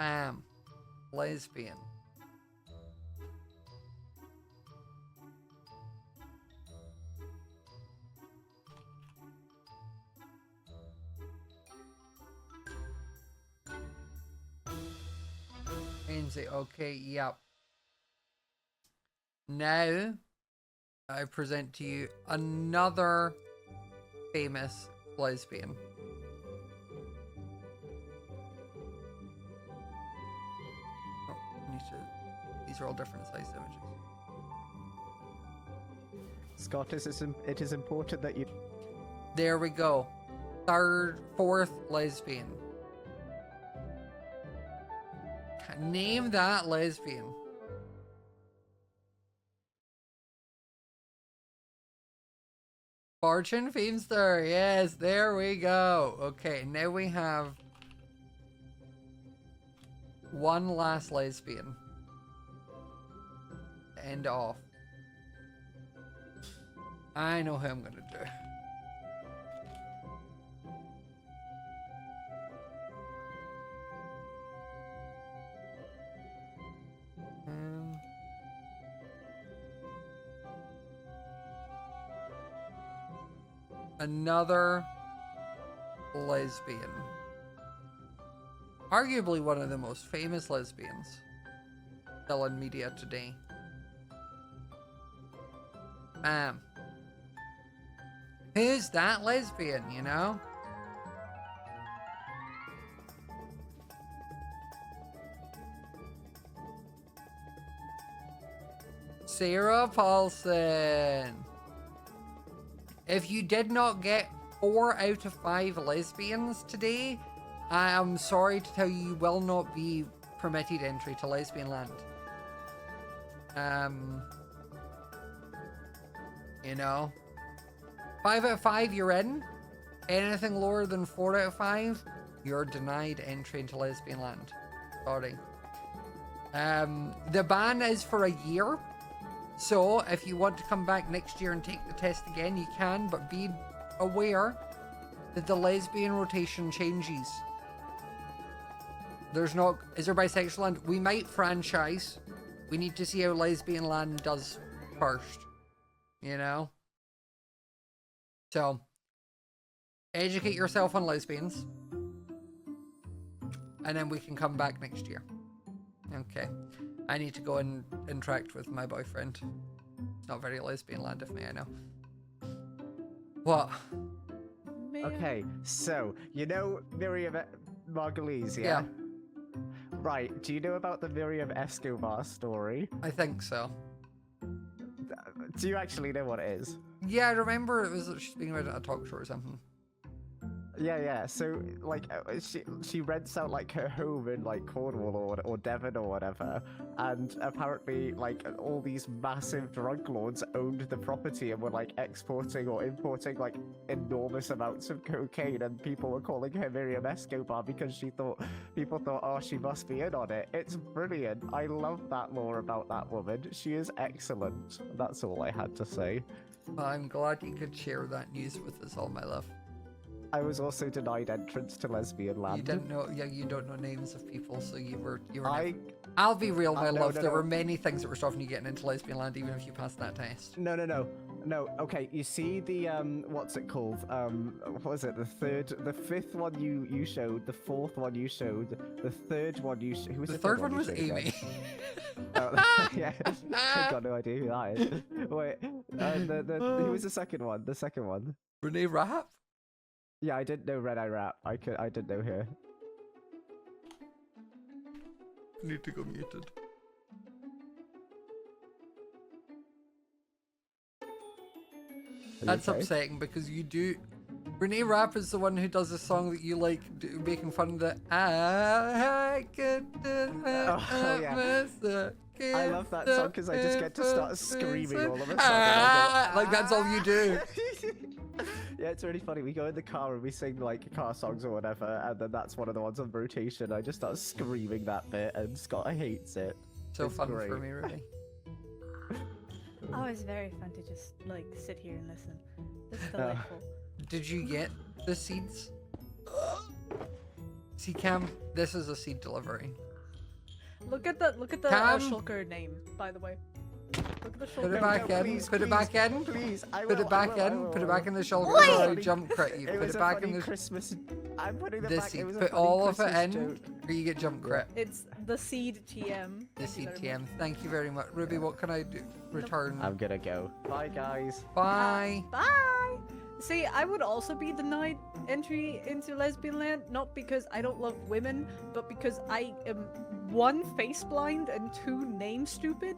Bam. Lesbian. Okay, yep. Now, I present to you another famous lesbian. Oh, these are all different size images.
Scott, it is important that you...
There we go. Fourth lesbian. Name that lesbian. Fortune Feimster. Yes, there we go. Okay, now we have one last lesbian to end off. I know who I'm gonna do. Another lesbian. Arguably one of the most famous lesbians still in media today. Who's that lesbian, you know? Sarah Paulson. If you did not get 4 out of 5 lesbians today, I am sorry to tell you, you will not be permitted entry to Lesbian Land. You know, 5 out of 5, you're in. Anything lower than 4 out of 5, you're denied entry into Lesbian Land. Sorry. The ban is for a year. So, if you want to come back next year and take the test again, you can, but be aware that the lesbian rotation changes. Is there bisexual land? We might franchise. We need to see how Lesbian Land does first. You know? So, educate yourself on lesbians. And then we can come back next year. Okay. I need to go and interact with my boyfriend. It's not very Lesbian Land of me, I know. What?
Okay, so, you know Miriam Margulies, yeah? Right, do you know about the Miriam Escobar story?
I think so.
Do you actually know what it is?
Yeah, I remember it was she's being read at a talk show or something.
Yeah. So, like, she rents out, like, her home in, like, Cornwall or Devon or whatever, and apparently, like, all these massive drug lords owned the property and were, like, exporting or importing, like, enormous amounts of cocaine, and people were calling her Miriam Escobar because people thought, oh, she must be in on it. It's brilliant. I love that lore about that woman. She is excellent. That's all I had to say.
Well, I'm glad you could share that news with us all, my love.
I was also denied entrance to lesbian land.
You didn't know, yeah, you don't know names of people, so you were.
I
I'll be real, my
no,
love.
no,
there
no.
were many things that were stopping you getting into lesbian land, even if you passed that test.
No. Okay, you see the what's it called? What was it? The fifth one you showed, the fourth one you showed, the third one you who was
The
the
third one
you
was
showed
Amy.
again? Oh, yeah, I've got no idea who that is. Wait, who was the second one? The second one.
Renee Rapp.
Yeah, I didn't know Red Eye Rap. I didn't know her.
I need to go muted. That's
okay?
upsetting because you do. Renee Rapp is the one who does the song that you like making fun of the I could
yeah. I love that song because I just get to start screaming all of a sudden.
Like that's all you do.
Yeah, it's really funny. We go in the car and we sing like car songs or whatever, and then that's one of the ones on rotation. I just start screaming that bit, and Scott hates it.
So
It's
fun
great.
for me, really.
Oh, it's very fun to just like sit here and listen. It's delightful.
Did you get the seeds? See, Cam, this is a seed delivery.
Look at the
Cam?
shulker name, by the way. Look at the
Put it
shulker.
back in.
please,
Put it back in.
Please,
Put it back in. Put it back in the shoulder.
Wait!
Or I jump crit you.
It
Put
was
it
a
back
funny
in the
Christmas. I'm putting it
the
back. It
seed.
was a
Put
funny
all of it
Christmas
in,
joke.
or you get jump crit.
It's the seed TM.
The
Thank you
seed
very much.
TM. Thank you very much, Ruby. What can I do? Return.
I'm gonna go. Bye, guys.
Bye.
Bye! See, I would also be denied entry into lesbian land, not because I don't love women, but because I am one, face blind, and two, name stupid.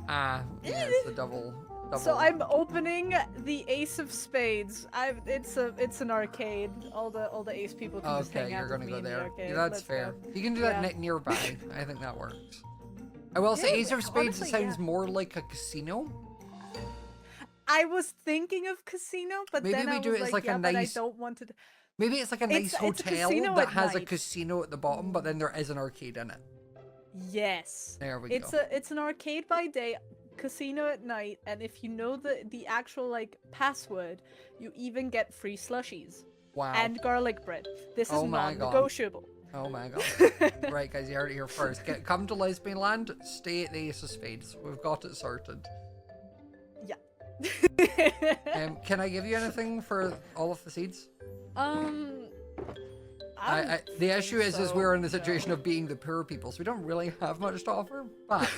Ah, yeah, it's a double.
So I'm opening the Ace of Spades. It's an arcade. All the ace people can just
Okay,
hang out
you're gonna
with me
go
in the
there.
arcade.
Yeah, that's
Let's
fair.
go.
You can do
Yeah.
that nearby. I think that works. I will say,
Yeah,
Ace of Spades
honestly,
sounds
yeah.
more like a casino.
I was thinking of casino, but
Maybe
then
we
I
do
was
it as
like,
like a
yeah, but I
nice-
don't want to.
Maybe it's like a nice
It's a
hotel
casino
that
at
has a
night.
casino at the bottom, but then there is an arcade in it.
Yes.
There we
It's
go.
it's an arcade by day, casino at night, and if you know the actual like password, you even get free slushies
Wow.
and garlic bread. This is
Oh my God.
non-negotiable.
Oh my god. Right, guys, you heard it here first. Come to Lesbian Land, stay at the Ace of Spades. We've got it sorted.
Yeah.
Can I give you anything for all of the seeds? The issue is we're in the situation of being the poor people, so we don't really have much to offer, but...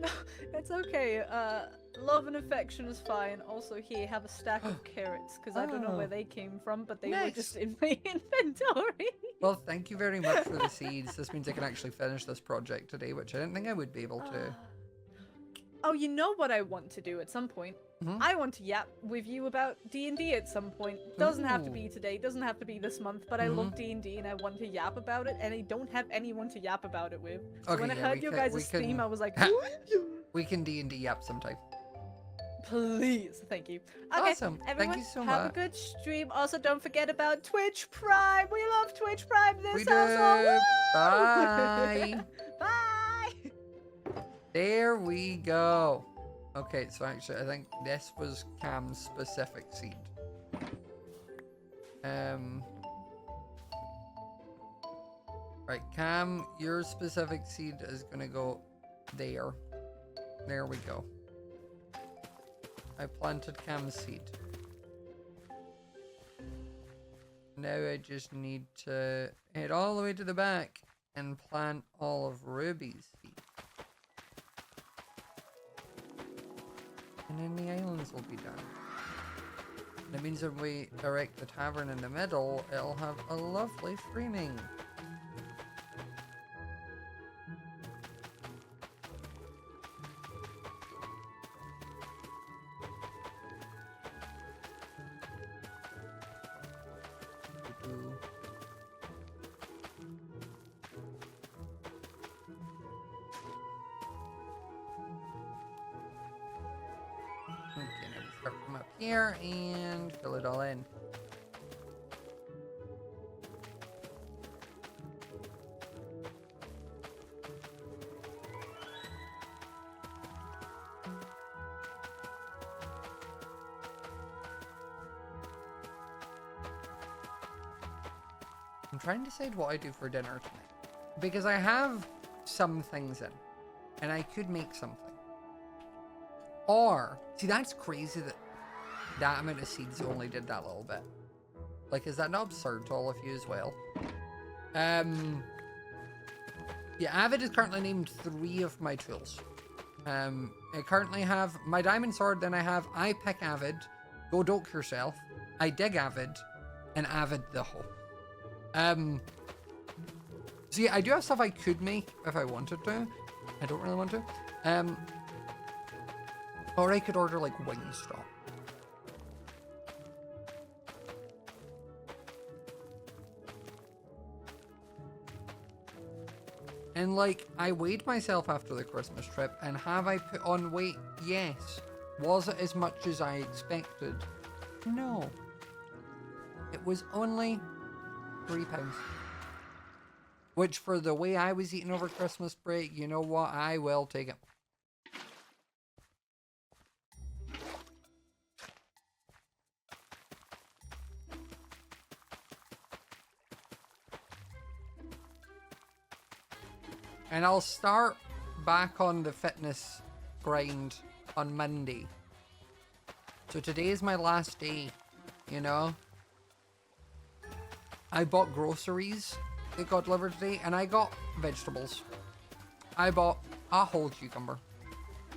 No, it's okay. Love and affection is fine. Also, here, have a stack of carrots, because I don't know where
Oh.
they came from, but they were
Nice.
just in my inventory.
Well, thank you very much for the seeds. This means I can actually finish this project today, which I didn't think I would be able to.
Oh, you know what I want to do at some point?
Mhm.
I want to yap with you about D&D at some point. Doesn't have to be
Ooh.
today, doesn't have to be this month, but I love D&D and I want to yap about it, and I don't have anyone to yap about it with. So
Okay,
when I
yeah,
heard
we
your
can-
guys'
we
stream,
can-
I was like,
We can D&D yap sometime.
please, thank you. Okay,
Awesome. Thank
everyone,
you so
have
much.
a good stream. Also, don't forget about Twitch Prime. We love Twitch Prime this
We do.
household. Woo!
Bye.
Bye.
There we go. Okay, so actually, I think this was Cam's specific seed. Right, Cam, your specific seed is gonna go there. There we go. I planted Cam's seed. Now I just need to head all the way to the back and plant all of Ruby's seed. And then the islands will be done. That means when we erect the tavern in the middle, it'll have a lovely framing. Okay, now we start from up here and fill it all in. I'm trying to decide what I do for dinner tonight. Because I have some things in. And I could make something. Or, see, that's crazy that that amount of seeds only did that little bit. Like, is that not absurd to all of you as well? Yeah, Avid is currently named 3 of my tools. I currently have my diamond sword, then I have I pick Avid, go doke yourself, I dig Avid, and Avid the hoe. So yeah, I do have stuff I could make if I wanted to. I don't really want to. Or I could order like Wingstop. And like, I weighed myself after the Christmas trip, and have I put on weight? Yes. Was it as much as I expected? No. It was only 3 pounds. Which, for the way I was eating over Christmas break, you know what? I will take it. And I'll start back on the fitness grind on Monday. So today is my last day, you know? I bought groceries that got delivered today, and I got vegetables. I bought a whole cucumber.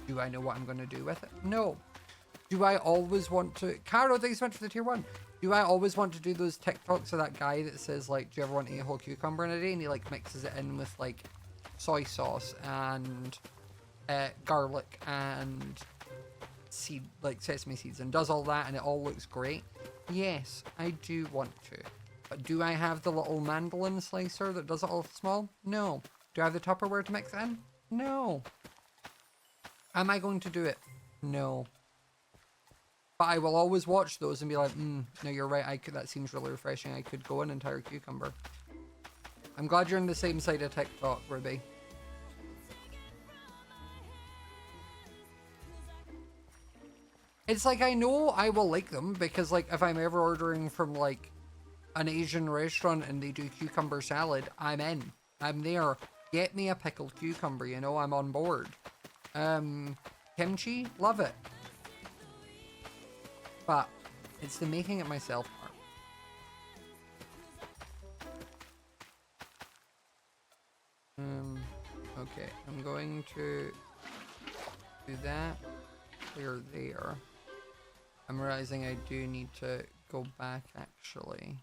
Do I know what I'm going to do with it? No. Do I always want to... Caro, thanks so much for the tier 1. Do I always want to do those TikToks of that guy that says, like, do you ever want to eat a whole cucumber in a day? And he, like, mixes it in with, like, soy sauce and garlic and seed, like, sesame seeds, and does all that, and it all looks great. Yes, I do want to. But do I have the little mandolin slicer that does it all small? No. Do I have the Tupperware to mix it in? No. Am I going to do it? No. But I will always watch those and be like, no, you're right, that seems really refreshing. I could go an entire cucumber. I'm glad you're on the same side of TikTok, Ruby. It's like, I know I will like them, because, like, if I'm ever ordering from, like, an Asian restaurant and they do cucumber salad, I'm in. I'm there. Get me a pickled cucumber, you know, I'm on board. Kimchi, love it. But it's the making it myself part. Okay, I'm going to do that. Clear there. I'm realizing I do need to go back actually.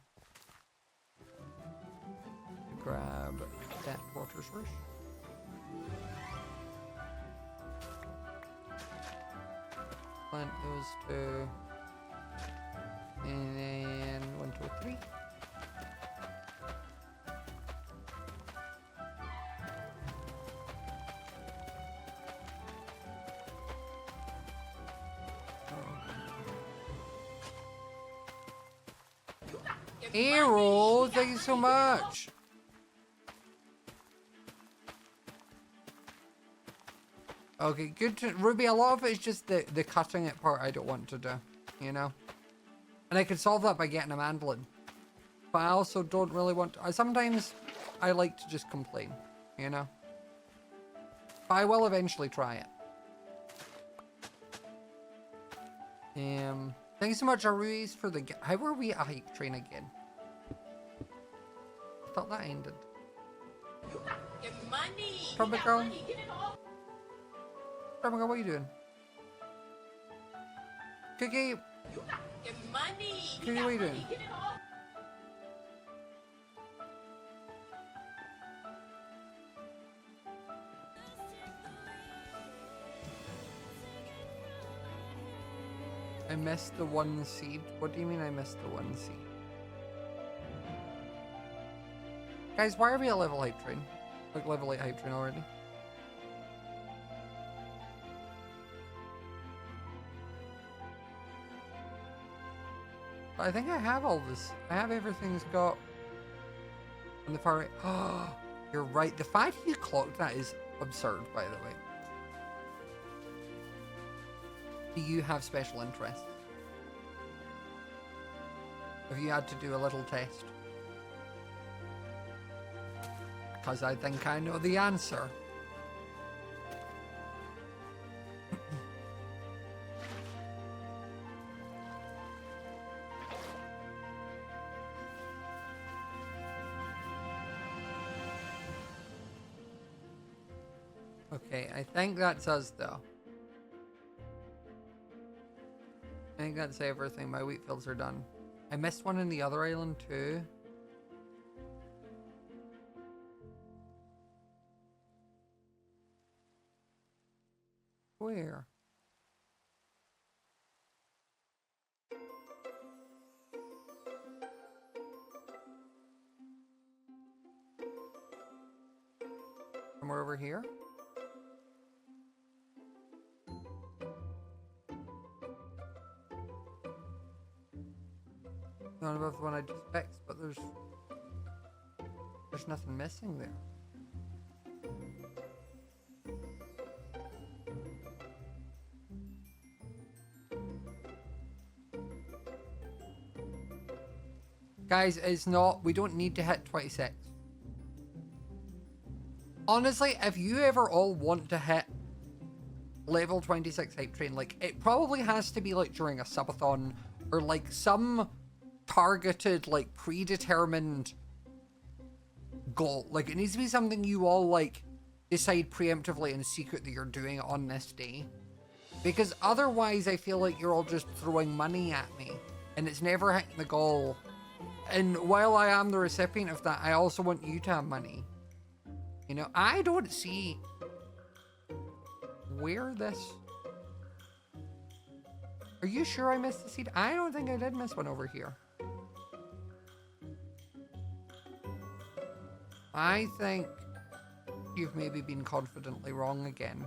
Grab that water source. Plant those two. And then 1, 2, 3. Arrow, thank you so much. Okay, good to Ruby. A lot of it is just the cutting it part I don't want to do, you know. And I could solve that by getting a mandolin, but I also don't really want to. Sometimes I like to just complain, you know. But I will eventually try it. Thank you so much, Aruiz, for the. How were we a hype train again? I thought that ended.
You got your money.
Probably
You got
girl.
money. Get it off.
What are you doing? Cookie,
You got your money.
Cookie,
You got
what are you
money.
doing?
Get it off.
I missed the 1 seed. What do you mean I missed the 1 seed? Guys, why are we at level hype train? Like level 8 hype train already? I think I have all this. I have everything's got on the far right. Oh, you're right. The fact you clocked that is absurd, by the way. Do you have special interests? Have you had to do a little test? Because I think I know the answer. Okay, I think that's us though. I think that's everything. My wheat fields are done. I missed one in the other island too. Where? Somewhere over here? Not above the one I just fixed, but there's nothing missing there. Guys, it's not, we don't need to hit 26. Honestly, if you ever all want to hit level 26 hype train, like, it probably has to be like during a subathon or like some targeted, like, predetermined goal. Like, it needs to be something you all, like, decide preemptively in secret that you're doing it on this day. Because otherwise, I feel like you're all just throwing money at me, and it's never hitting the goal. And while I am the recipient of that, I also want you to have money. You know, I don't see where this... Are you sure I missed the seed? I don't think I did miss one over here. I think you've maybe been confidently wrong again.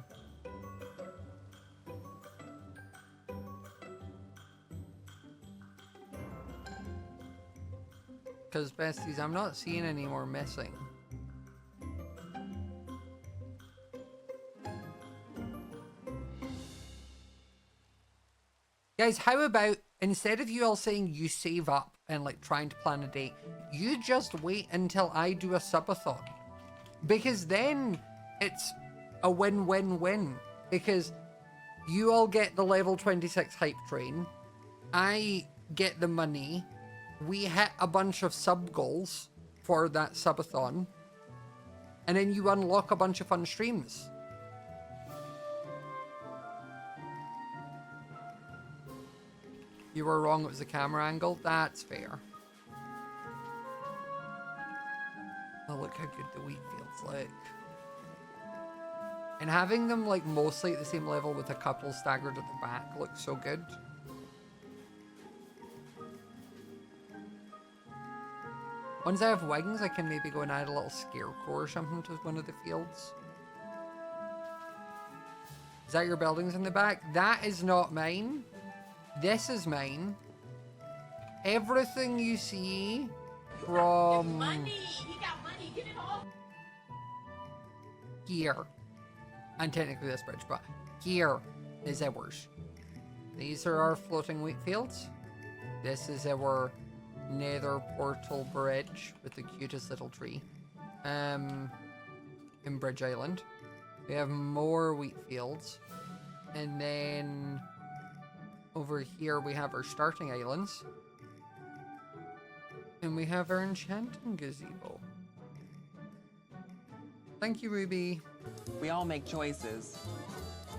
Because, besties, I'm not seeing any more missing. Guys, how about, instead of you all saying you save up and, like, trying to plan a date, you just wait until I do a subathon. Because then it's a win-win-win. Because you all get the level 26 hype train. I get the money. We hit a bunch of sub-goals for that subathon. And then you unlock a bunch of fun streams. You were wrong, it was a camera angle. That's fair. Oh, look how good the wheat feels like. And having them, like, mostly at the same level with a couple staggered at the back looks so good. Once I have wings, I can maybe go and add a little scarecrow or something to one of the fields. Is that your buildings in the back? That is not mine. This is mine. Everything you see from
Money. He got money. Get it all.
here, and technically this bridge, but here is ours. These are our floating wheat fields. This is our nether portal bridge with the cutest little tree. In Bridge Island. We have more wheat fields. And then over here we have our starting islands. And we have our enchanting gazebo. Thank you, Ruby.
We all make choices,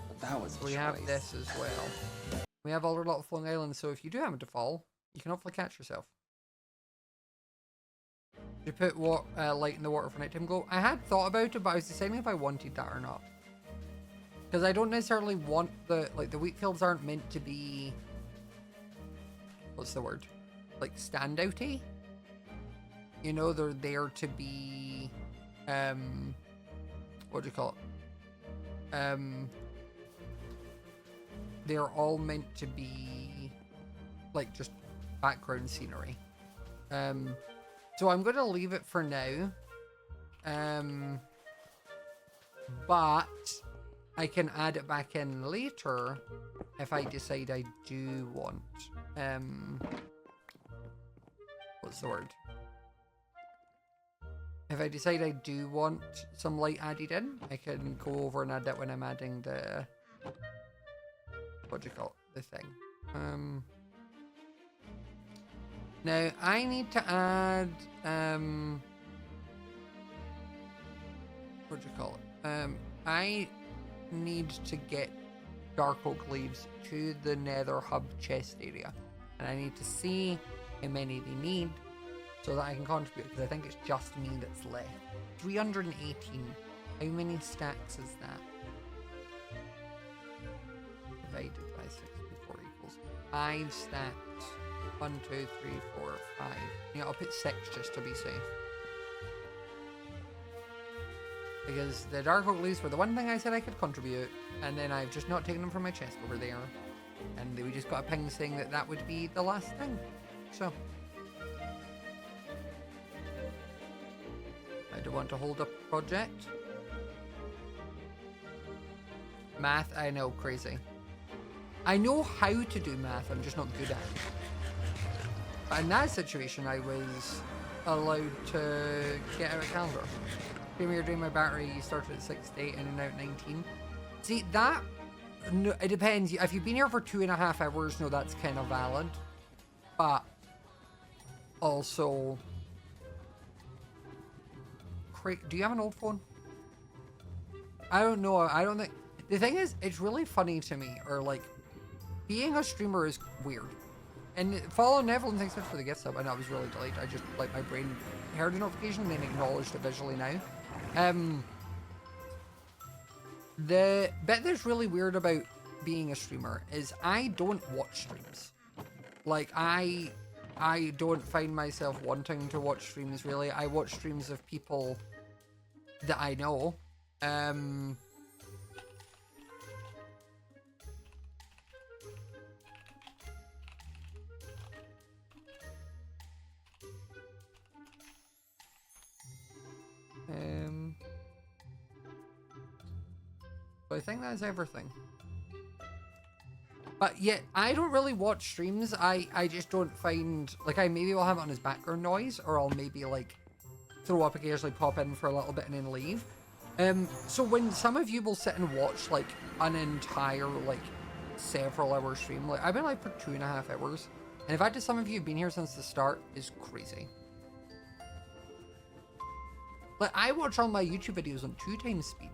but that was a
We
choice.
have this as well. We have all our little floating islands, so if you do happen to fall, you can hopefully catch yourself. You put what light in the water for nighttime glow? I had thought about it, but I was deciding if I wanted that or not. Because I don't necessarily want the, like, the wheat fields aren't meant to be, what's the word? Like, standouty? You know, they're there to be, what do you call it? They're all meant to be, like, just background scenery. So I'm going to leave it for now. But I can add it back in later if I decide I do want, what's the word? If I decide I do want some light added in, I can go over and add that when I'm adding the, what do you call it, the thing. Now I need to add, what do you call it? I need to get dark oak leaves to the nether hub chest area, and I need to see how many they need so that I can contribute, because I think it's just me that's left. 318. How many stacks is that? Divided by 64 equals 5 stacks. 1, 2, 3, 4, 5. Yeah, I'll put 6 just to be safe. Because the dark oak leaves were the one thing I said I could contribute, and then I've just not taken them from my chest over there. And we just got a ping saying that that would be the last thing. So I don't want to hold up the project. Math, I know, crazy. I know how to do math, I'm just not good at it. But in that situation, I was allowed to get out a calendar. Premier drained my battery, you started at 68 and now at 19. See, that, no, it depends. If you've been here for 2.5 hours, no, that's kind of valid. But also, do you have an old phone? I don't know. I don't think. The thing is, it's really funny to me, or like, being a streamer is weird. And follow Neville, and thanks so much for the gift sub. I know, I was really delayed. I just, like, my brain heard the notification and then acknowledged it visually now. The bit that's really weird about being a streamer is I don't watch streams. Like, I don't find myself wanting to watch streams, really. I watch streams of people that I know. So I think that's everything. But yet, I don't really watch streams. I just don't find, like, I maybe will have it on as background noise, or I'll maybe, like, throw up occasionally, pop in for a little bit and then leave. So when some of you will sit and watch, like, an entire, like, several hour stream, like, I've been live for 2.5 hours, and the fact that some of you have been here since the start is crazy. Like, I watch all my YouTube videos on 2 times speed.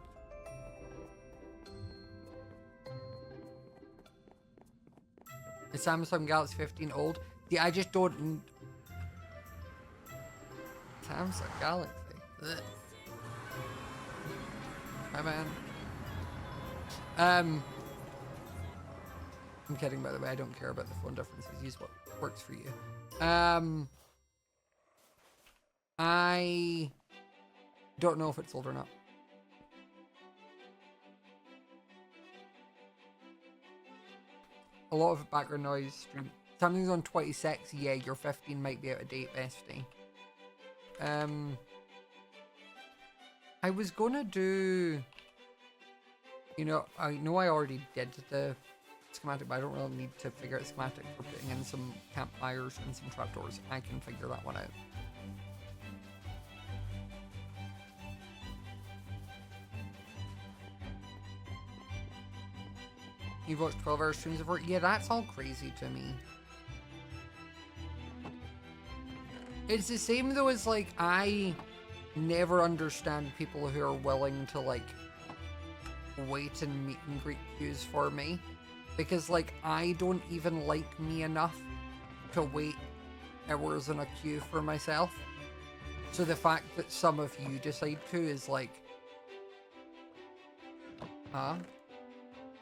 The Samsung Galaxy 15 old? Yeah, I just don't... Samsung Galaxy? Ugh. Hi, man. I'm kidding, by the way. I don't care about the phone differences. Use what works for you. I don't know if it's old or not. A lot of background noise stream. Something's on 26. Yeah, your 15 might be out of date, bestie. I was gonna do... You know I already did the schematic, but I don't really need to figure out schematic for putting in some campfires and some trapdoors. I can figure that one out. You've watched 12-hour streams of work? Yeah, that's all crazy to me. It's the same though as, like, I never understand people who are willing to, like, wait in meet and greet queues for me. Because, like, I don't even like me enough to wait hours in a queue for myself. So the fact that some of you decide to is like... Huh?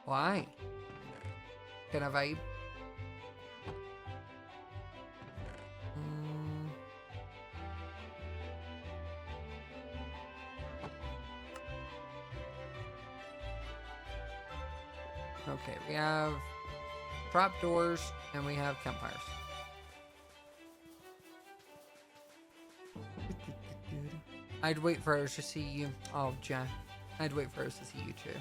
Why? Can I vibe? Okay, we have trapdoors and we have campfires. I'd wait for us to see you. Oh, Jack. I'd wait for us to see you too.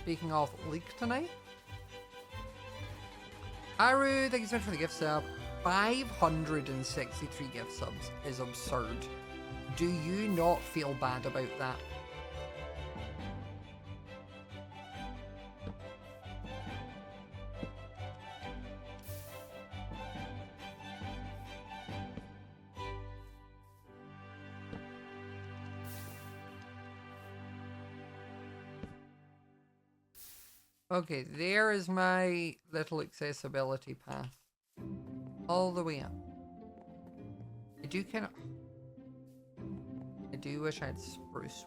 Speaking of leak tonight. Aru, thank you so much for the gift sub. 563 gift subs is absurd. Do you not feel bad about that? Okay, there is my little accessibility path. All the way up. I do wish I had spruce.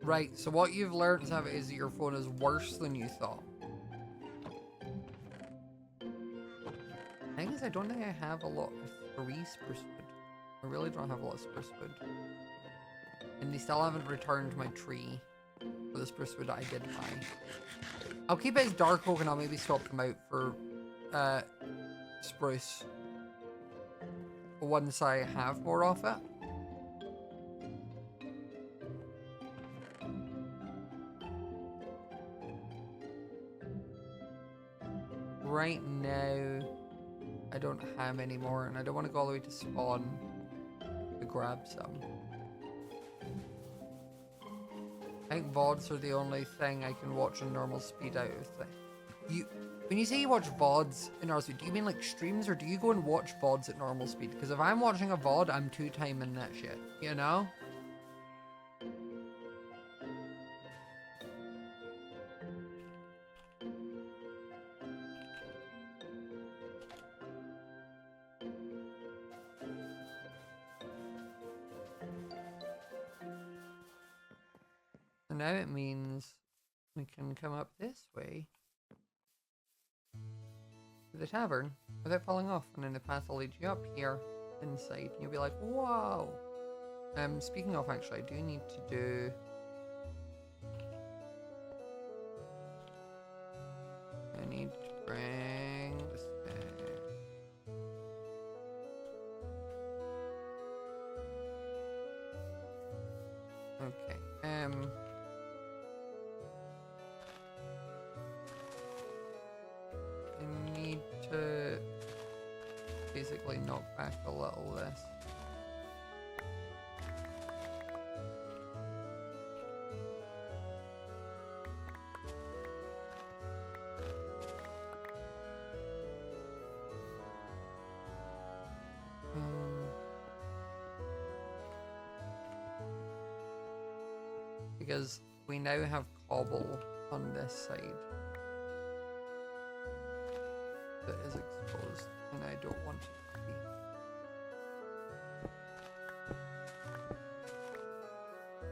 Right, so what you've learned is that your phone is worse than you thought. The thing is, I don't think I have a lot of 3 spruce wood. I really don't have a lot of spruce wood. And they still haven't returned my tree for the spruce wood that I did buy. I'll keep it as dark oak and I'll maybe swap them out for spruce once I have more of it. Right now, I don't have any more, and I don't want to go all the way to spawn to grab some. I think VODs are the only thing I can watch on normal speed out of thing. When you say you watch VODs in normal speed, do you mean like streams, or do you go and watch VODs at normal speed? Because if I'm watching a VOD, I'm 2-timing that shit, you know? Now it means we can come up this way to the tavern without falling off, and then the path will lead you up here inside, and you'll be like, whoa. Speaking of, actually, I do need to do I need to bring this thing. Okay, I need to basically knock back a little this. Because we now have cobble on this side that is exposed, and I don't want it to be.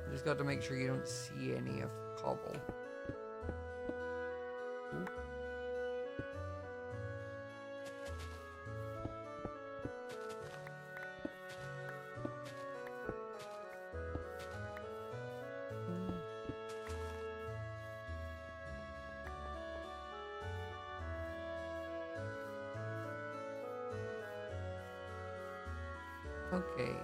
I just got to make sure you don't see any of the cobble. Ooh. Okay.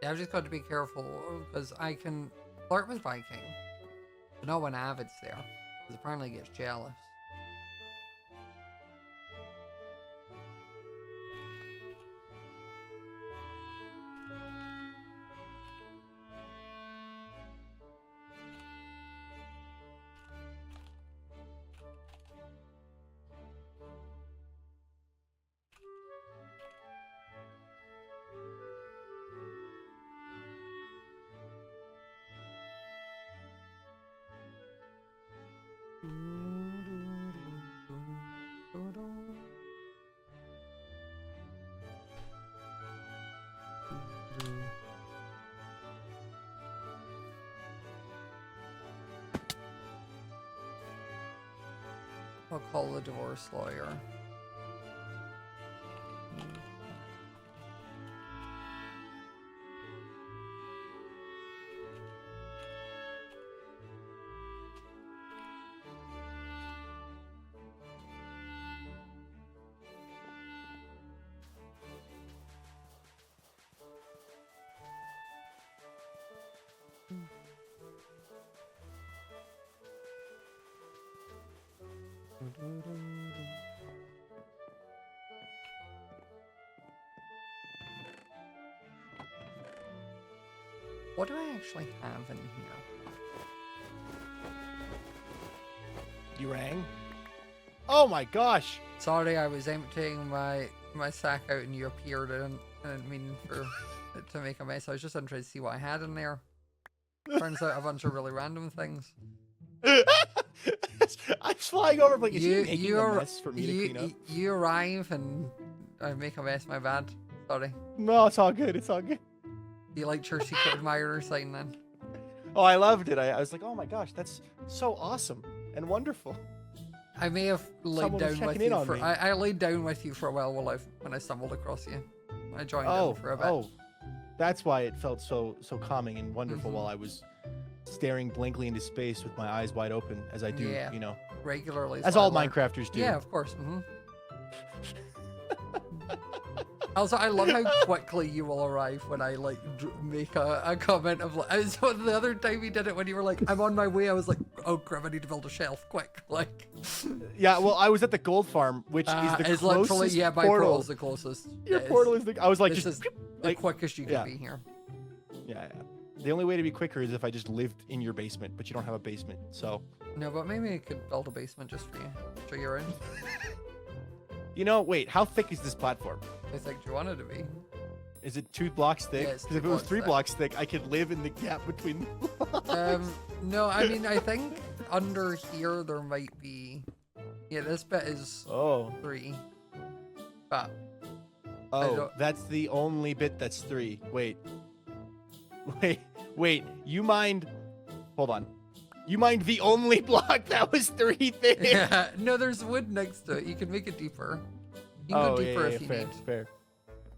Yeah, I've just got to be careful because I can flirt with Viking. But not when Avid's there, because apparently he gets jealous. I'll call the divorce lawyer. What do I actually have in here?
You rang? Oh my gosh!
Sorry, I was emptying my sack out and you appeared. I didn't mean for it to make a mess. I was just interested to see what I had in there. Turns out a bunch of really random things.
I'm flying over, like, is he making a mess for me to clean up?
You arrive and I make a mess, my bad. Sorry.
No, it's all good, it's all good.
You liked your secret admirer sign then?
Oh, I loved it. I was like, oh my gosh, that's so awesome and wonderful.
I may have laid
Someone was
down with
checking in
you
on
for
me.
I laid down with you for a while when I stumbled across you. I joined in for a bit.
Oh, that's why it felt so calming and wonderful
Mhm.
while I was staring blankly into space with my eyes wide open, as I do,
Yeah.
you know,
Regularly.
as
so I
all
learned.
Minecrafters do.
Yeah, of course. Also, I love how quickly you will arrive when I like make a comment of like. So the other time you did it when you were like, "I'm on my way," I was like, "Oh crap! I need to build a shelf quick!" Like.
Yeah, well, I was at the gold farm, which is the
it's literally
closest
my
portal.
portal's the closest.
Your
It is.
portal is the. I was like,
This
just
is the
like,
quickest you can
yeah.
be here.
yeah. The only way to be quicker is if I just lived in your basement, but you don't have a basement, so.
No, but maybe I could build a basement just for you. So you're in.
You know, wait, how thick is this platform?
I think you wanted to be.
Is it 2 blocks thick?
Yeah, it's
Because if
2
it was
blocks
3
thick.
blocks thick, I could live in the gap between the blocks.
No, I mean I think under here there might be. Yeah, this bit is
Oh.
3. But
Oh,
don't-
that's the only bit that's 3. Wait. Wait. You mind... Hold on. You mind the only block that was 3 thick?
yeah, no, there's wood next to it. You can make it deeper. You can go deeper if you
fair,
need.
fair.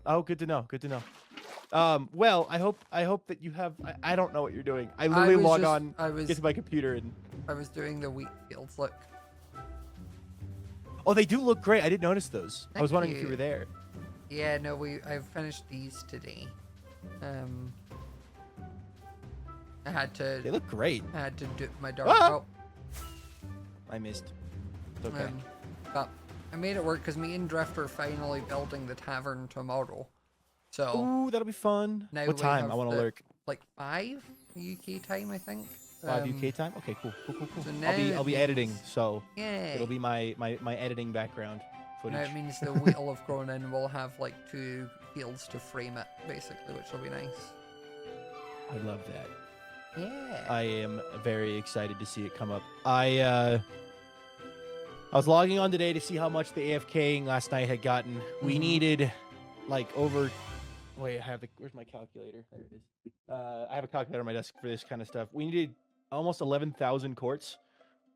Oh, good to know. Good to know. Well, I hope that you have. I don't know what you're doing. I literally
was
log
just-
on,
I was
get to my computer, and
I was doing the wheat fields. Look.
oh, they do look great. I didn't notice those. I was
Thank
wondering if
you.
you were there.
Yeah, no, I've finished these today. I had
They
to
look great.
do my dark.
Ah! I missed. It's okay.
But I made it work because me and Drift are finally building the tavern tomorrow. So
Ooh, that'll be fun.
now
What
we
time?
have
I want to
the-
lurk.
like 5 UK time, I think.
5 UK time. Okay, cool.
so
I'll
now
be
it
editing,
means-
so
Yeah.
it'll be my editing background footage.
Now it means the wheat will have grown in. We'll have like 2 fields to frame it, basically, which will be nice.
I love that.
Yeah.
I am very excited to see it come up. I was logging on today to see how much the AFKing last night had gotten. We
Mhm.
needed like over. Wait, where's my calculator? There it is. I have a calculator on my desk for this kind of stuff. We needed almost 11,000 quartz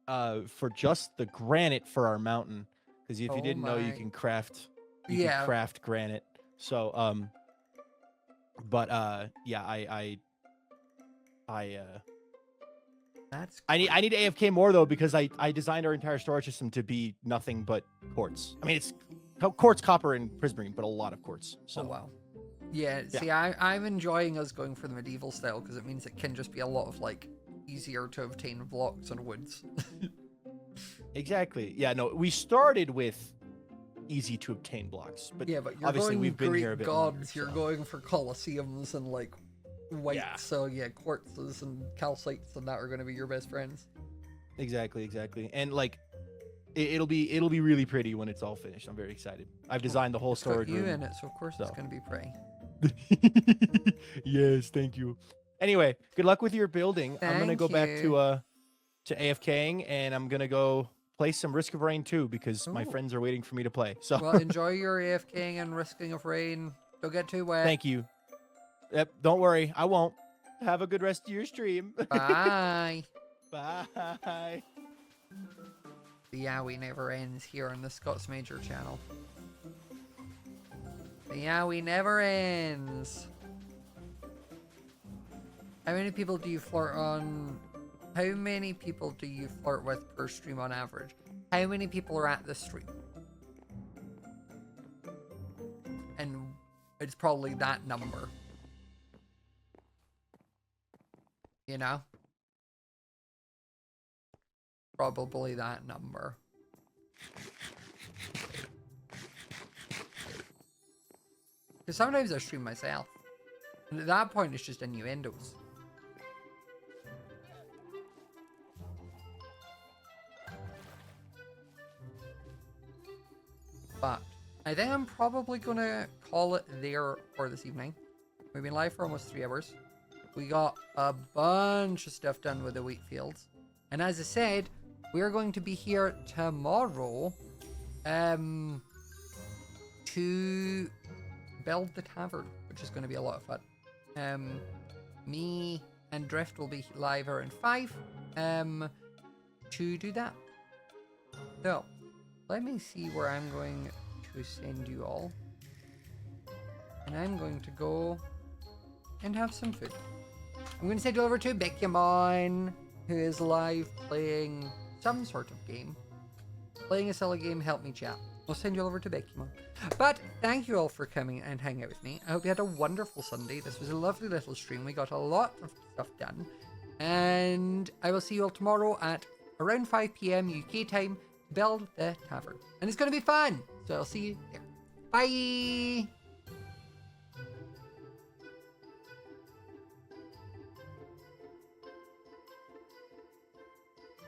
for just the granite for our mountain. Because if
Oh
you didn't know, you
my.
can craft. You
Yeah.
can craft granite. So yeah,
That's
I need AFK more though because I designed our entire storage system to be nothing but quartz. I mean it's quartz, copper, and prismarine, but a lot of quartz. So
oh wow. Yeah, see, I'm enjoying us going for the medieval style because it means it can just be a lot of like easier to obtain blocks and woods.
exactly. Yeah, no, we started with easy to obtain blocks, but
Yeah, but you're
obviously
going
we've been
Greek
here a bit
gods.
longer,
You're
so.
going for colosseums and like white.
Yeah.
So yeah, quartzes and calcites and that are going to be your best friends.
Exactly. And like it'll be really pretty when it's all finished. I'm very excited. I've designed the whole
It's got
storage
you
room.
in it, so of course it's
so.
going to be pretty.
Yes, thank you. Anyway, good luck with your building. I'm gonna
Thank
go back
you.
to AFKing, and I'm gonna go play some Risk of Rain 2 because my
Ooh.
friends are waiting for me to play. So
Well, enjoy your AFKing and risking of rain. Don't get too wet.
thank you. Yep, don't worry, I won't. Have a good rest of your stream.
Bye.
Bye.
The Yowie never ends here on the Scott's Major channel. The Yowie never ends. How many people do you flirt on? How many people do you flirt with per stream on average? How many people are at the stream? And it's probably that number. You know? Probably that number. Because sometimes I stream myself. And at that point, it's just innuendos. But I think I'm probably going to call it there for this evening. We've been live for almost 3 hours. We got a bunch of stuff done with the wheat fields. And as I said, we're going to be here tomorrow to build the tavern, which is going to be a lot of fun. Me and Drift will be live around 5 to do that. So, let me see where I'm going to send you all. And I'm going to go and have some food. I'm going to send you over to Bekimon, who is live playing some sort of game. Playing a silly game, help me chat. We'll send you over to Bekimon. But thank you all for coming and hanging out with me. I hope you had a wonderful Sunday. This was a lovely little stream. We got a lot of stuff done. And I will see you all tomorrow at around 5 PM UK time to build the tavern. And it's going to be fun. So I'll see you there. Bye!